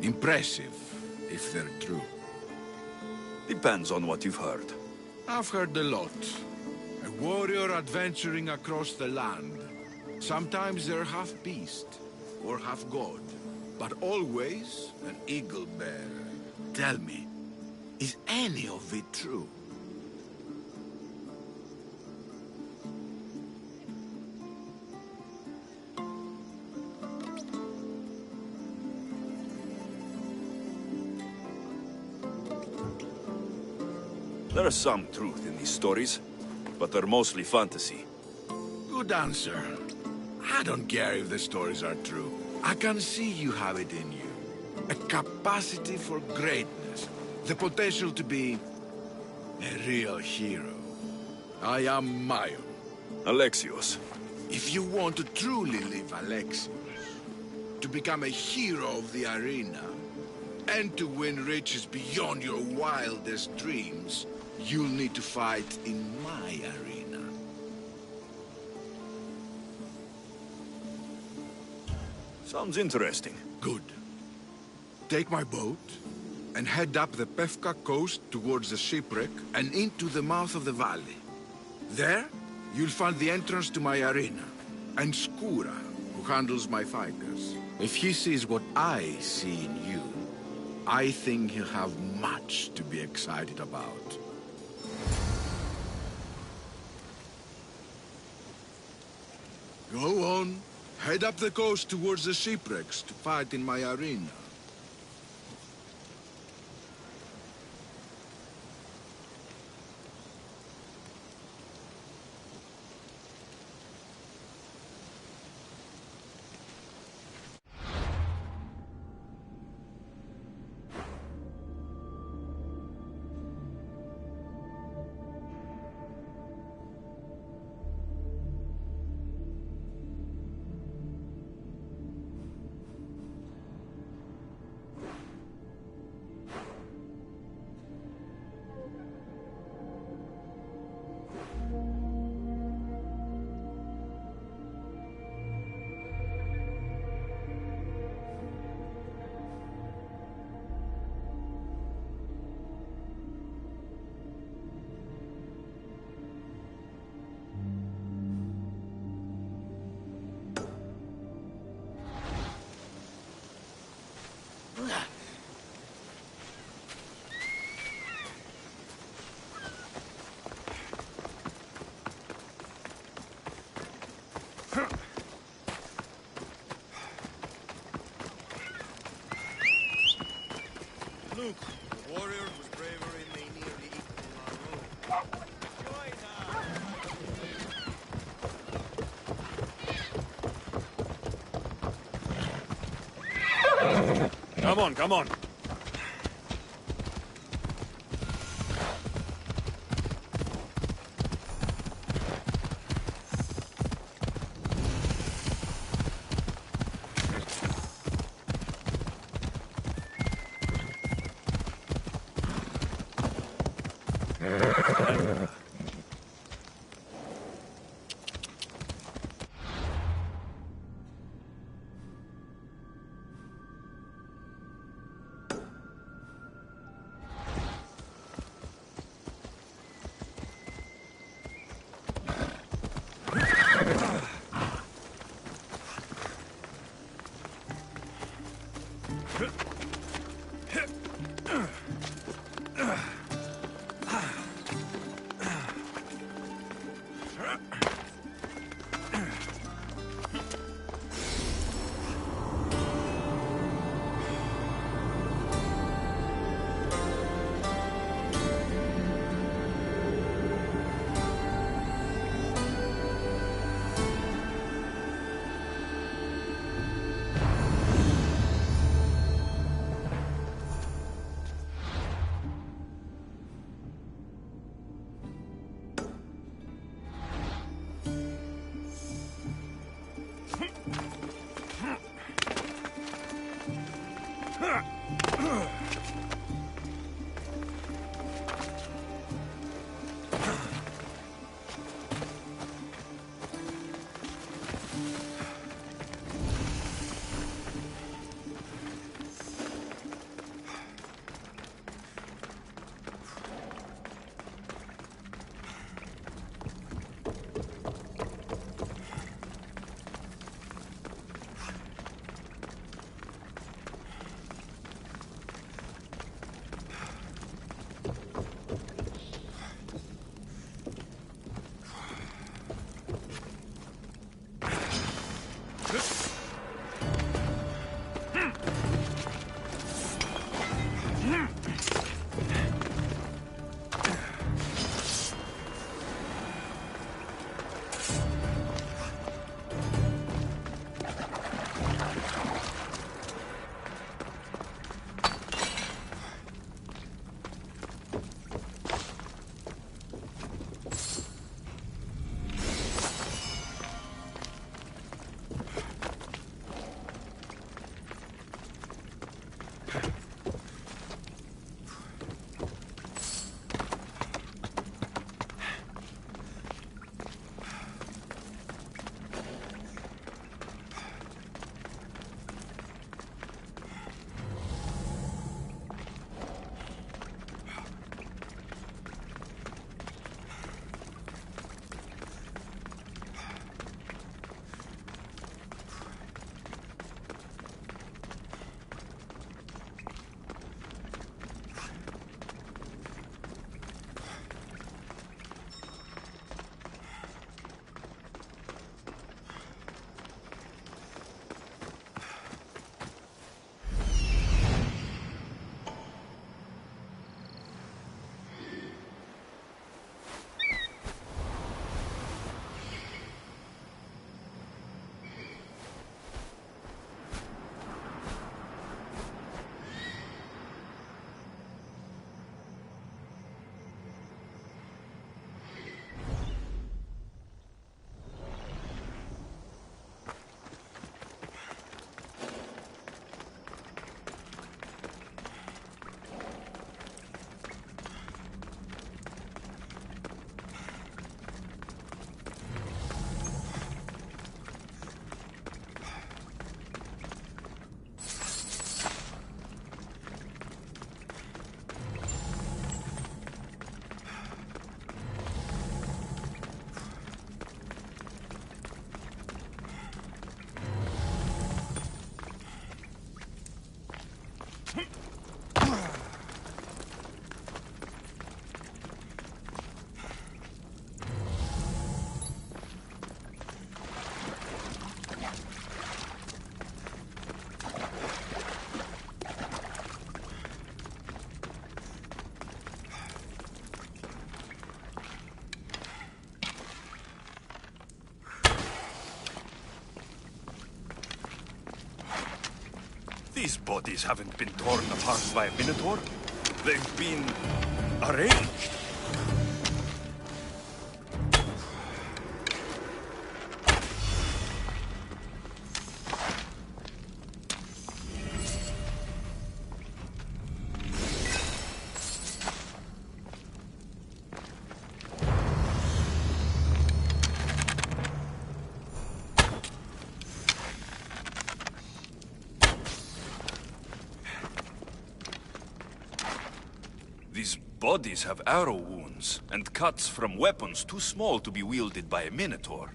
Impressive, if they're true. Depends on what you've heard. I've heard a lot. A warrior adventuring across the land. Sometimes they're half beast, or half god, but always an eagle bearer. Tell me, is any of it true? There is some truth in these stories, but they're mostly fantasy. Good answer. I don't care if the stories are true. I can see you have it in you. A capacity for greatness. The potential to be a real hero. I am Mayon. Alexios. If you want to truly live Alexios, to become a hero of the arena, and to win riches beyond your wildest dreams, you'll need to fight in my arena. Sounds interesting. Good. Take my boat and head up the Pefka coast towards the shipwreck and into the mouth of the valley. There, you'll find the entrance to my arena, and Skura, who handles my fighters. If he sees what I see in you, I think he'll have much to be excited about. Go on. Head up the coast towards the shipwrecks to fight in my arena. Look, a warrior whose bravery may nearly equal our own. Come on, come on. These bodies haven't been torn apart by a minotaur. They've been arranged. These bodies have arrow wounds and cuts from weapons too small to be wielded by a minotaur.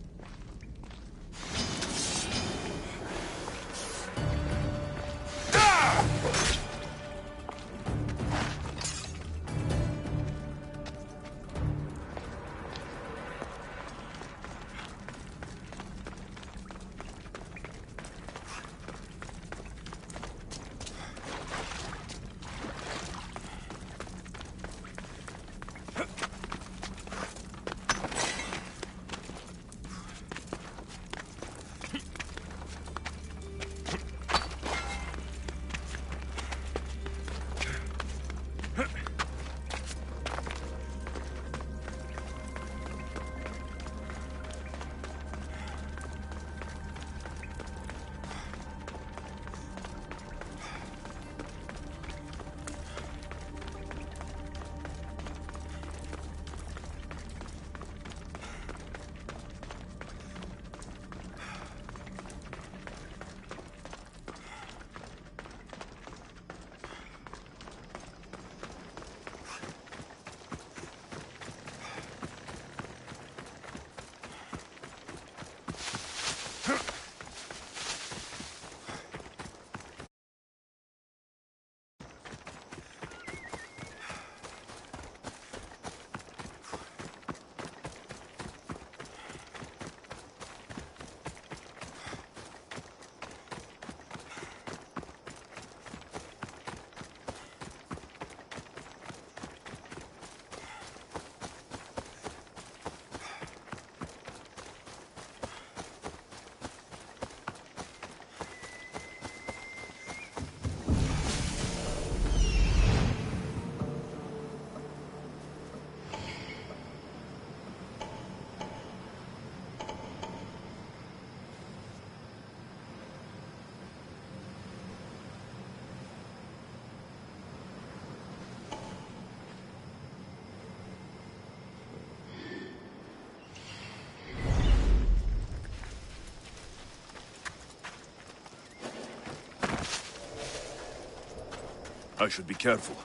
I should be careful.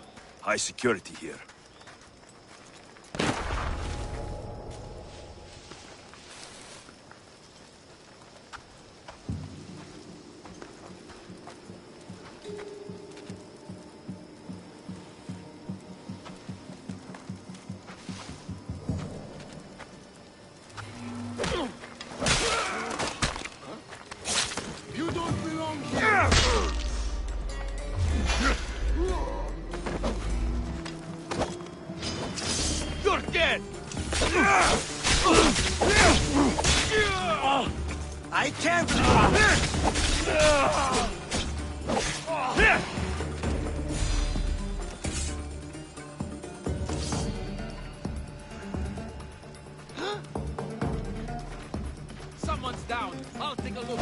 High security here. You don't belong here! You're dead! I can't! Someone's down. I'll take a look.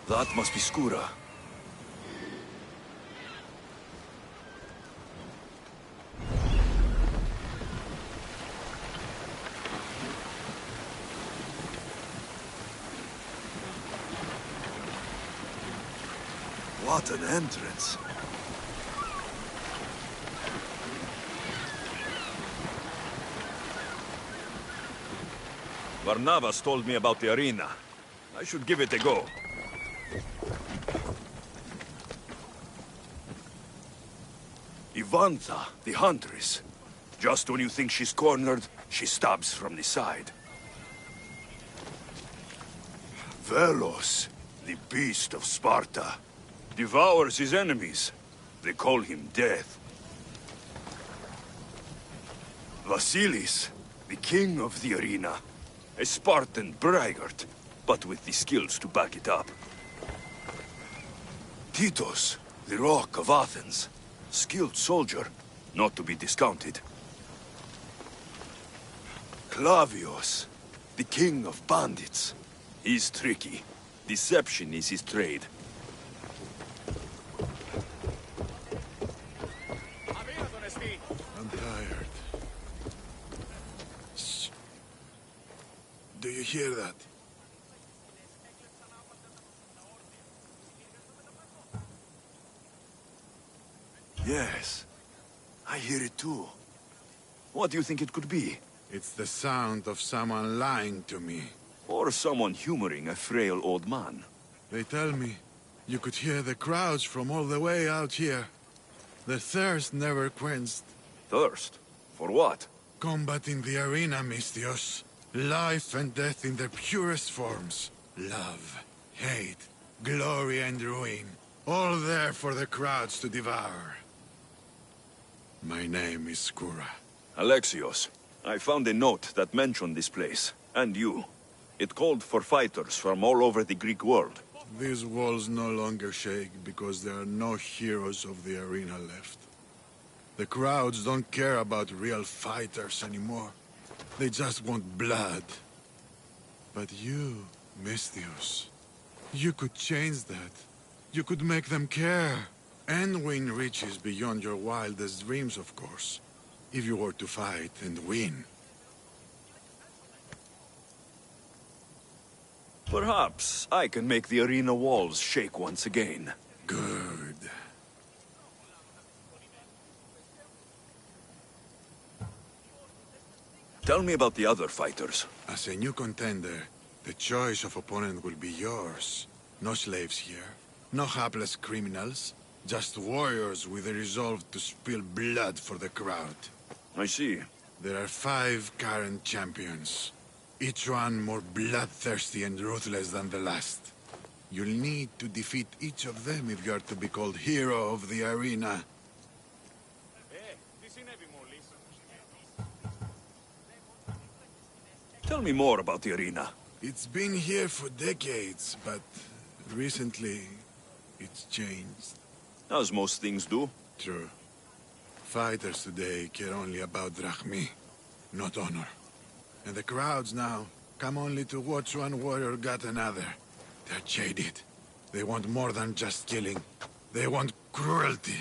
That must be Skura. What an entrance. Varnavas told me about the arena. I should give it a go. Ivantha, the huntress. Just when you think she's cornered, she stabs from the side. Velos, the beast of Sparta, devours his enemies. They call him Death. Vasilis, the king of the arena. A Spartan braggart, but with the skills to back it up. Titos, the rock of Athens. Skilled soldier, not to be discounted. Clavios, the king of bandits. He's tricky. Deception is his trade. I'm tired. Shh. Do you hear that? Yes, I hear it too. What do you think it could be? It's the sound of someone lying to me. Or someone humoring a frail old man. They tell me you could hear the crowds from all the way out here. The thirst never quenched. Thirst? For what? Combat in the arena, Misthios. Life and death in their purest forms. Love, hate, glory and ruin. All there for the crowds to devour. My name is Skura. Alexios, I found a note that mentioned this place, and you. It called for fighters from all over the Greek world. These walls no longer shake because there are no heroes of the arena left. The crowds don't care about real fighters anymore. They just want blood. But you, Misthios, you could change that. You could make them care. And win riches beyond your wildest dreams, of course. If you were to fight and win. Perhaps I can make the arena walls shake once again. Good. Tell me about the other fighters. As a new contender, the choice of opponent will be yours. No slaves here. No hapless criminals. Just warriors with the resolve to spill blood for the crowd. I see. There are 5 current champions. Each one more bloodthirsty and ruthless than the last. You'll need to defeat each of them if you are to be called hero of the arena. Tell me more about the arena. It's been here for decades, but recently it's changed. As most things do. True. Fighters today care only about drachmi, not honor. And the crowds now come only to watch one warrior gut another. They're jaded. They want more than just killing. They want cruelty.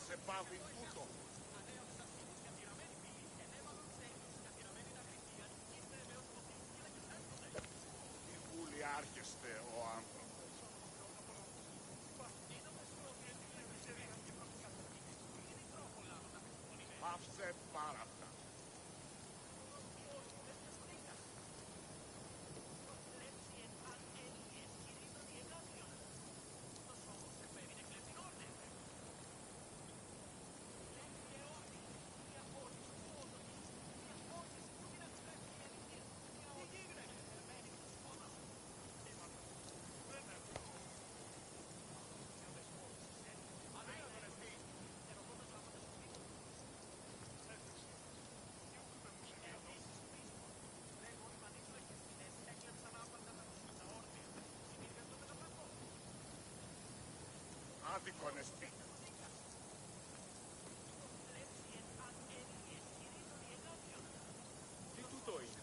σε πάβει τούτο. Τι βουλιάρχεστε ο άνθρωπος. Πάυσε πάρα αυτά. Άδικον εστί. Τι τούτο είναι.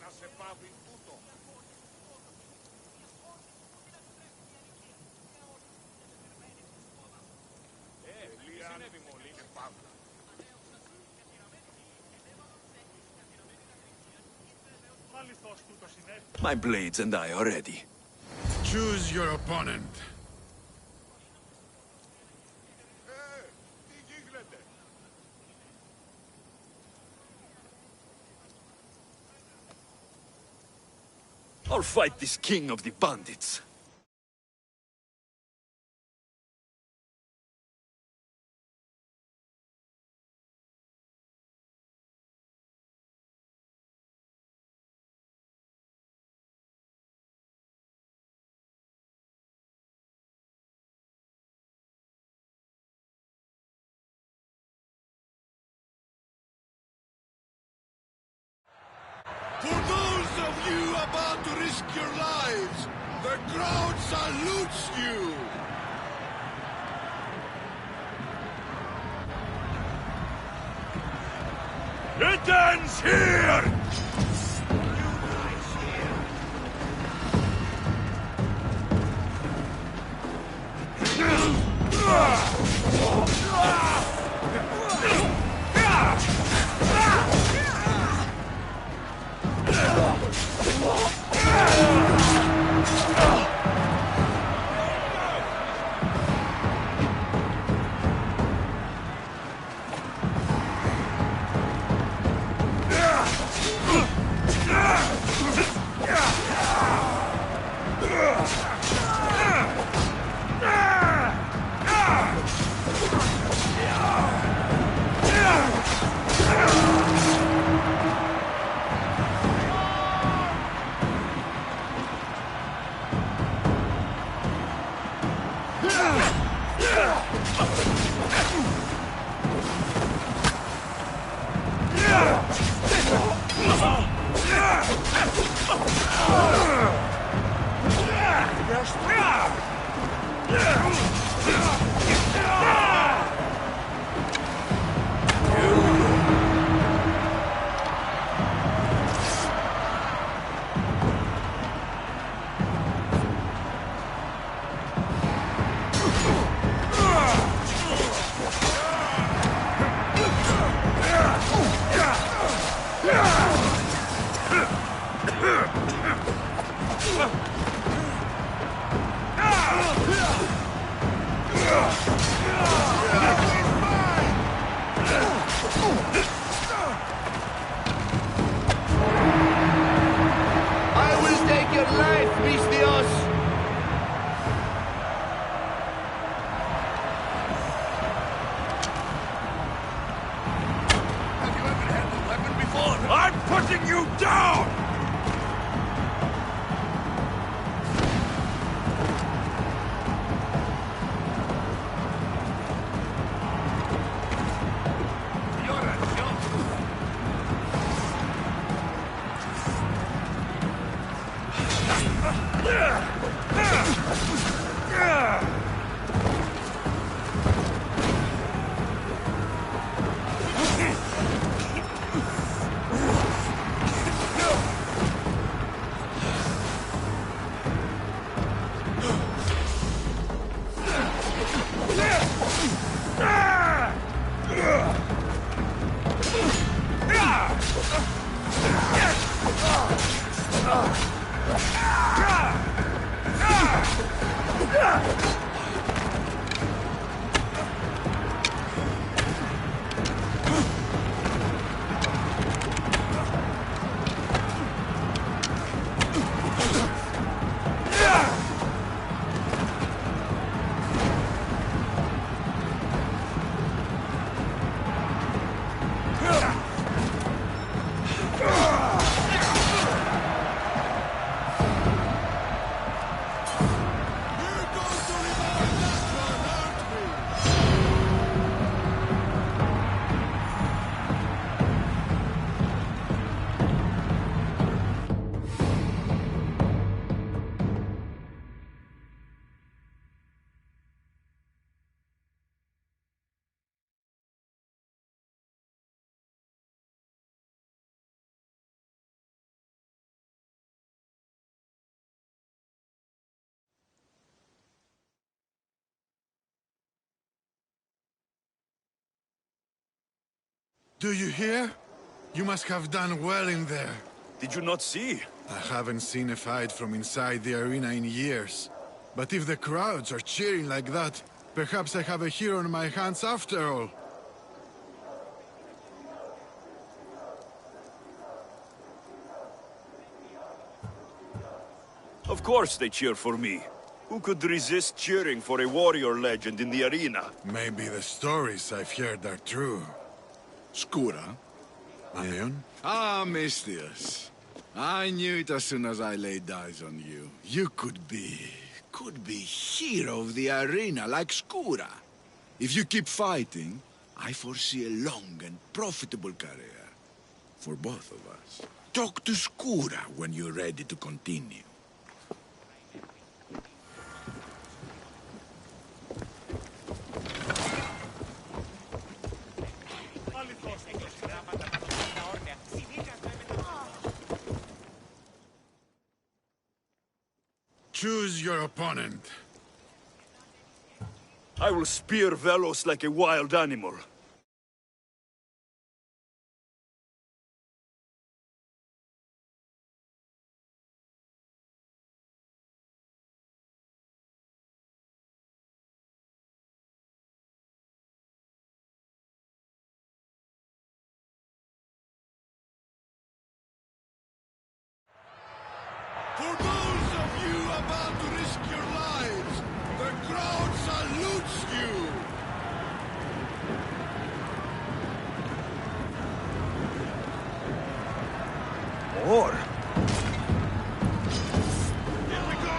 Να σε πάβει τούτο. Τι συνέβη μόλι είναι παύλα. My blades and I are ready. Choose your opponent. Τι γίνεται. I'll fight this king of the bandits. For those of you about to risk your lives, the crowd salutes you! It ends here! Do you hear? You must have done well in there. Did you not see? I haven't seen a fight from inside the arena in years. But if the crowds are cheering like that, perhaps I have a hero on my hands after all. Of course they cheer for me. Who could resist cheering for a warrior legend in the arena? Maybe the stories I've heard are true. Skura? Leon? Ah, Mistius. I knew it as soon as I laid eyes on you. You could be hero of the arena like Skura. If you keep fighting, I foresee a long and profitable career. For both of us. Talk to Skura when you're ready to continue. Choose your opponent. I will spear Velos like a wild animal. For those of you about to risk your lives, the crowd salutes you! Or... Here we go!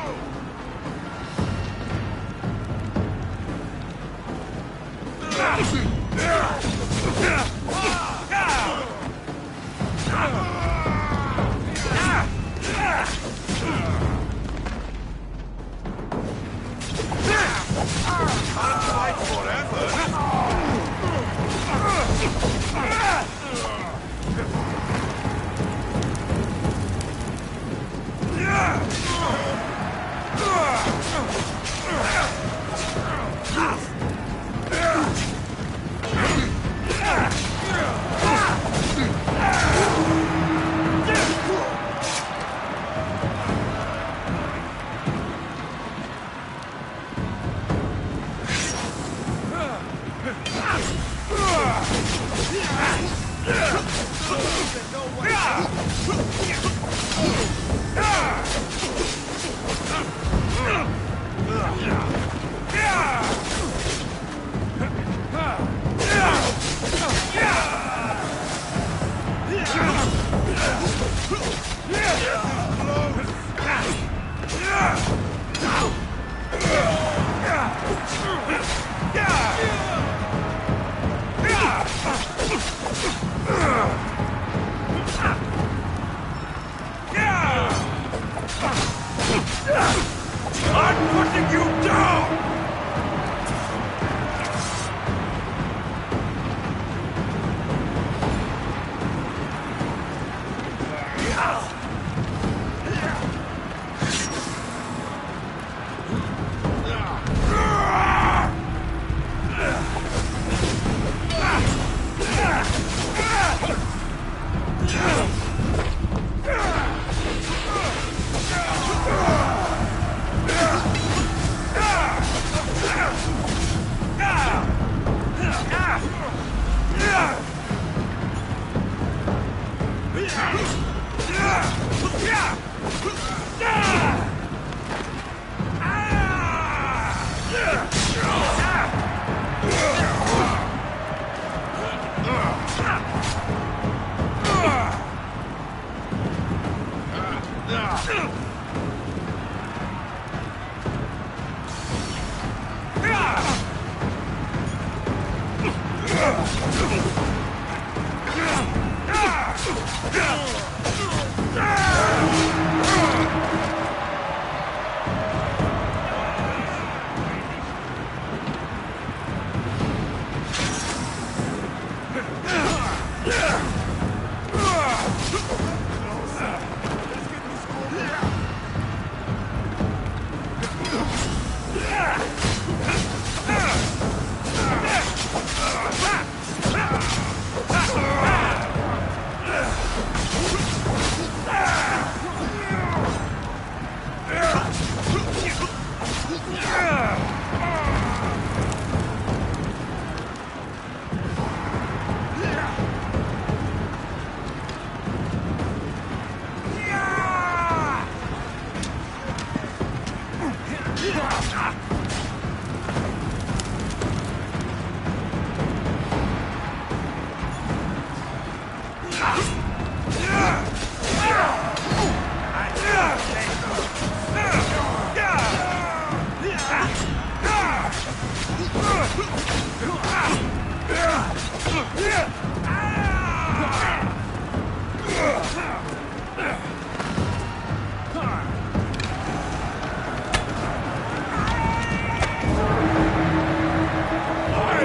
I'm putting you down!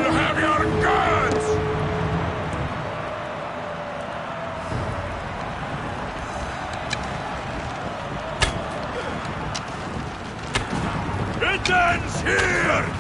I'll have your guns! It ends here!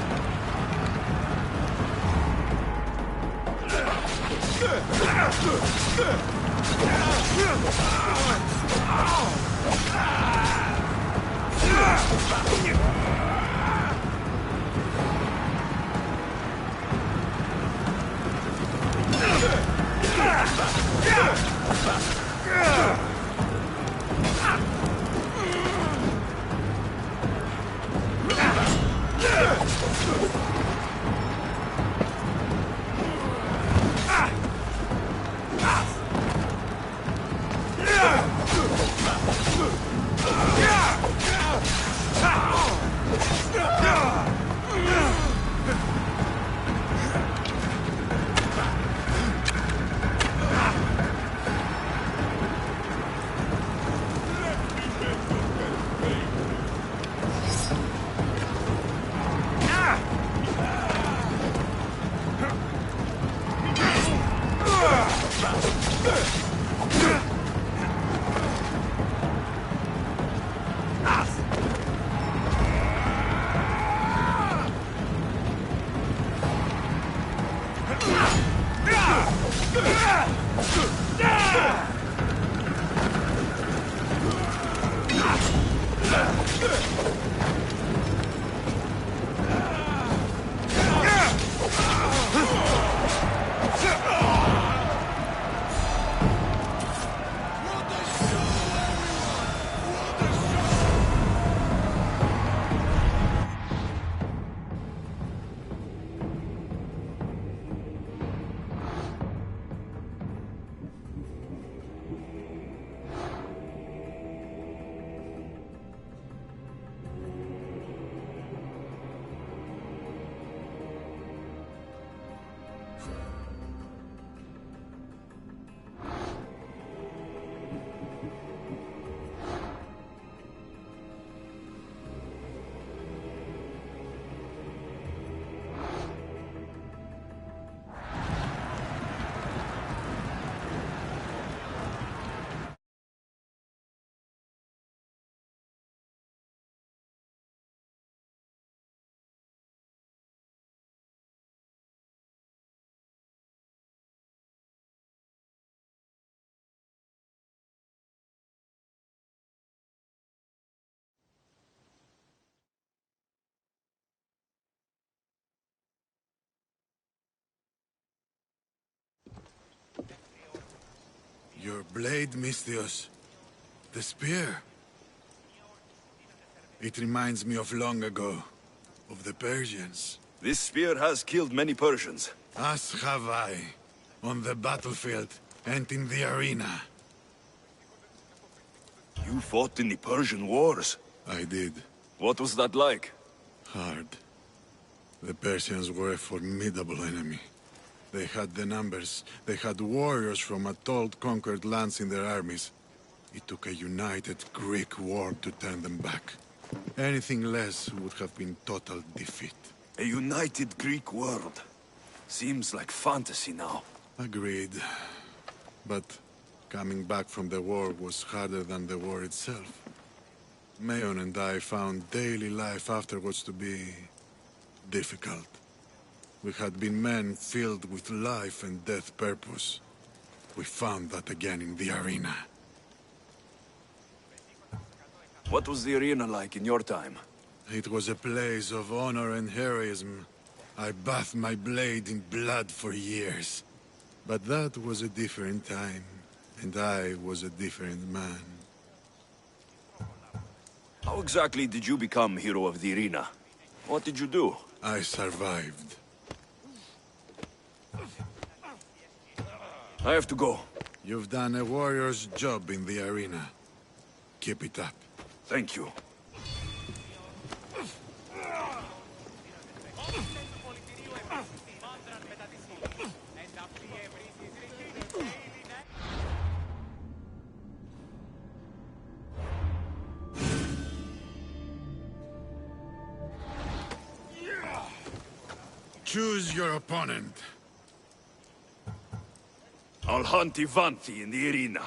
Your blade, Misthios. The spear. It reminds me of long ago. Of the Persians. This spear has killed many Persians. As have I. On the battlefield and in the arena. You fought in the Persian wars? I did. What was that like? Hard. The Persians were a formidable enemy. They had the numbers. They had warriors from Atoll conquered lands in their armies. It took a united Greek war to turn them back. Anything less would have been total defeat. A united Greek world. Seems like fantasy now. Agreed. But coming back from the war was harder than the war itself. Mayon and I found daily life afterwards to be difficult. We had been men filled with life and death purpose. We found that again in the arena. What was the arena like in your time? It was a place of honor and heroism. I bathed my blade in blood for years. But that was a different time, and I was a different man. How exactly did you become hero of the arena? What did you do? I survived. I have to go. You've done a warrior's job in the arena. Keep it up. Thank you. Choose your opponent. I'll hunt Ivanti in the arena.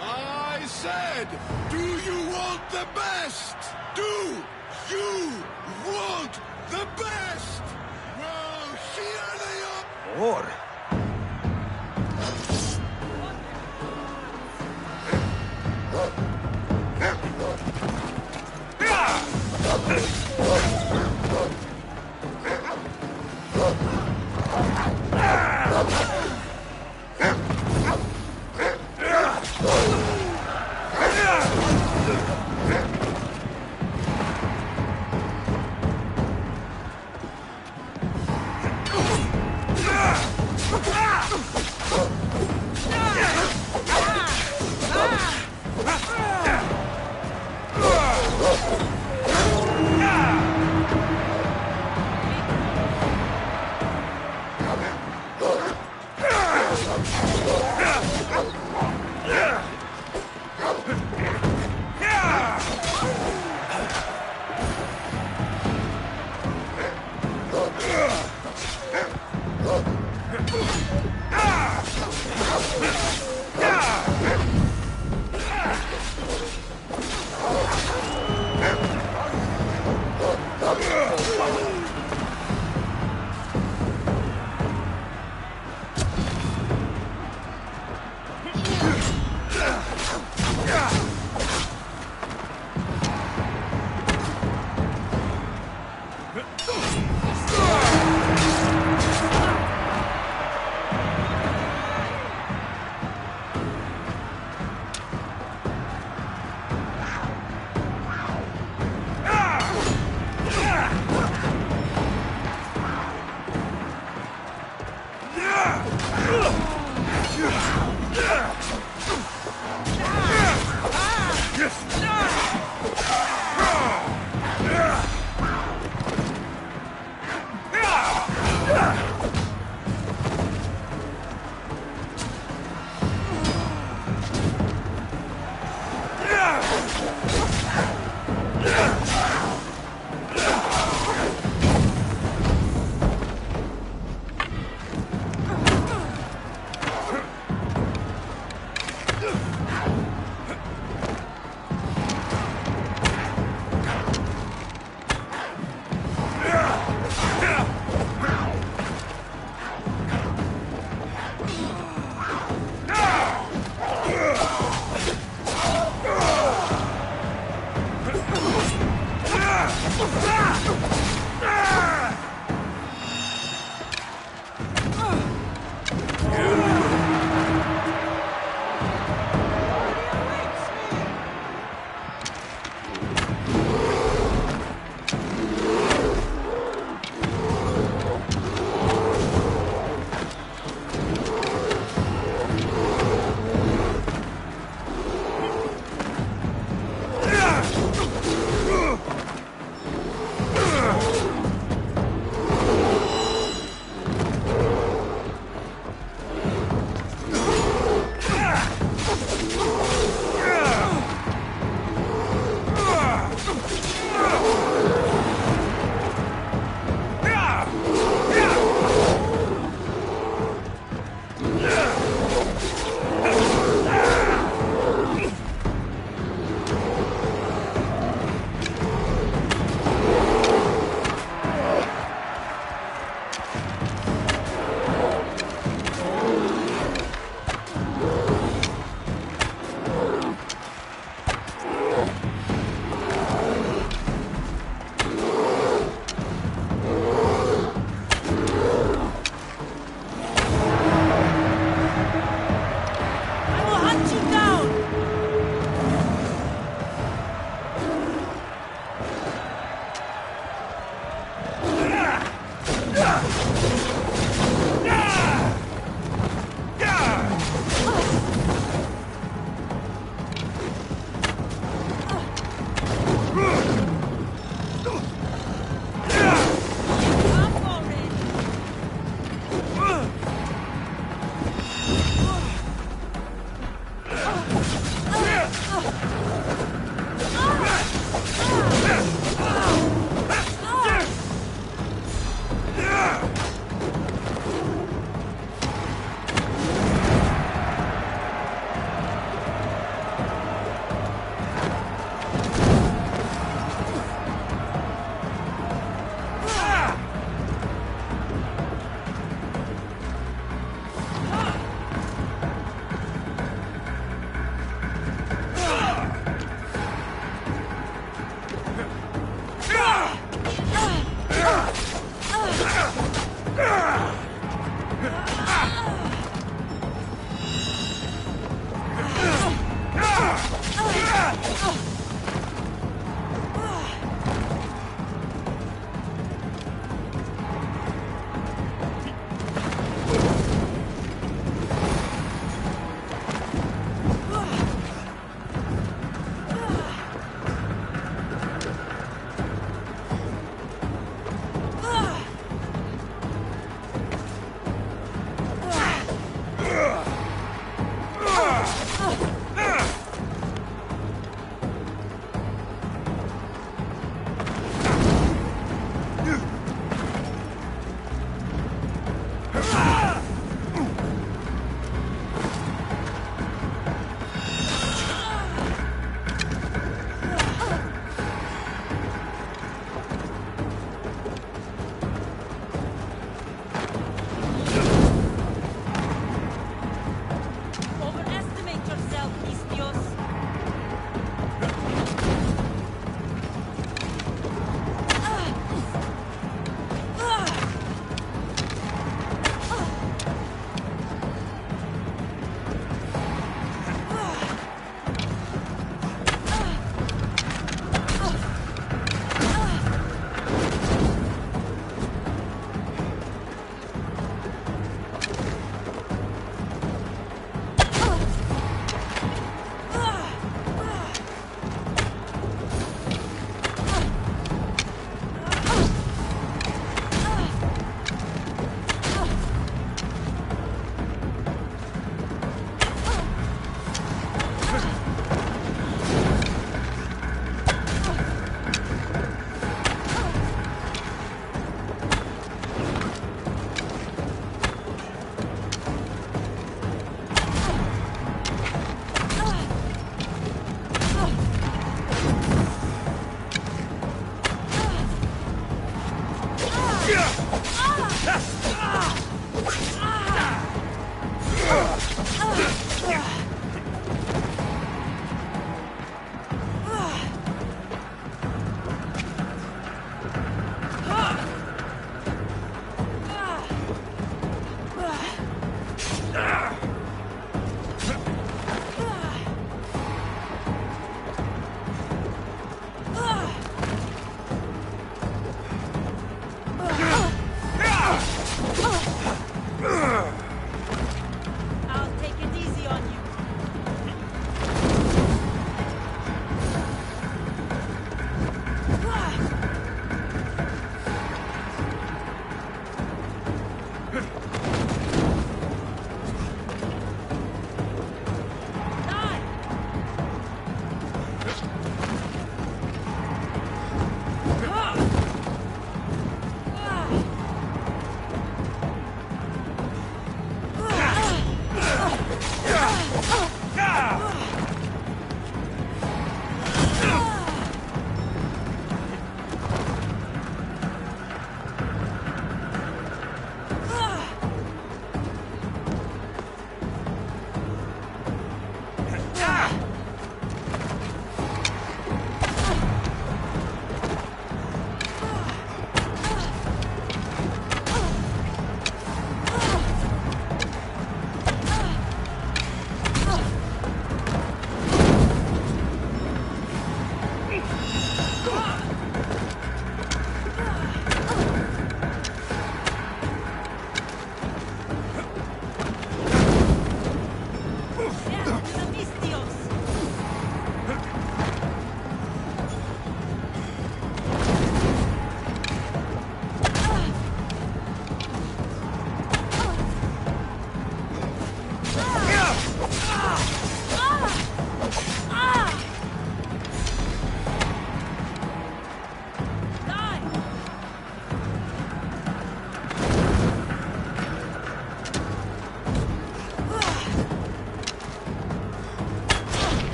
I said, do you want the best? Do you want the best? Well, here they are. Or...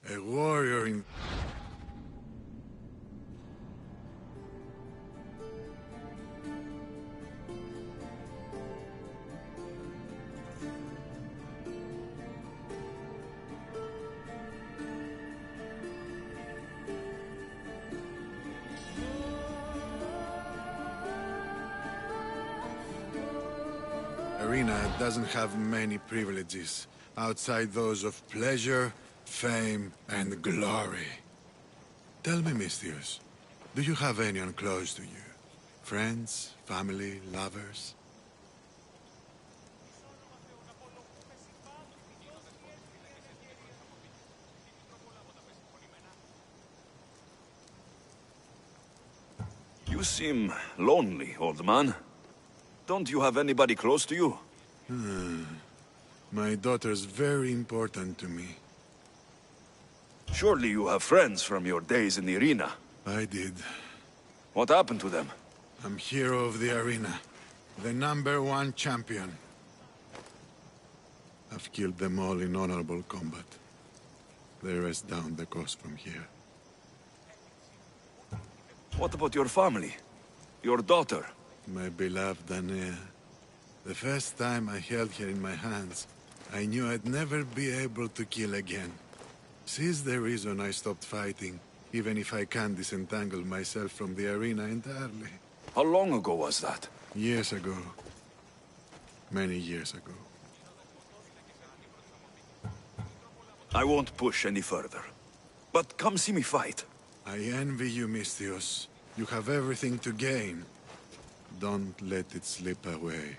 A warrior in... Arena doesn't have many privileges, outside those of pleasure, fame, and glory. Tell me, Misthios, do you have anyone close to you? Friends, family, lovers? You seem lonely, old man. Don't you have anybody close to you? My daughter's very important to me. Surely you have friends from your days in the arena. I did. What happened to them? I'm hero of the arena. The #1 champion. I've killed them all in honorable combat. They rest down the coast from here. What about your family? Your daughter? My beloved Anea. The first time I held her in my hands, I knew I'd never be able to kill again. She's the reason I stopped fighting, even if I can't disentangle myself from the arena entirely. How long ago was that? Years ago. Many years ago. I won't push any further. But come see me fight. I envy you, Misthios. You have everything to gain. Don't let it slip away.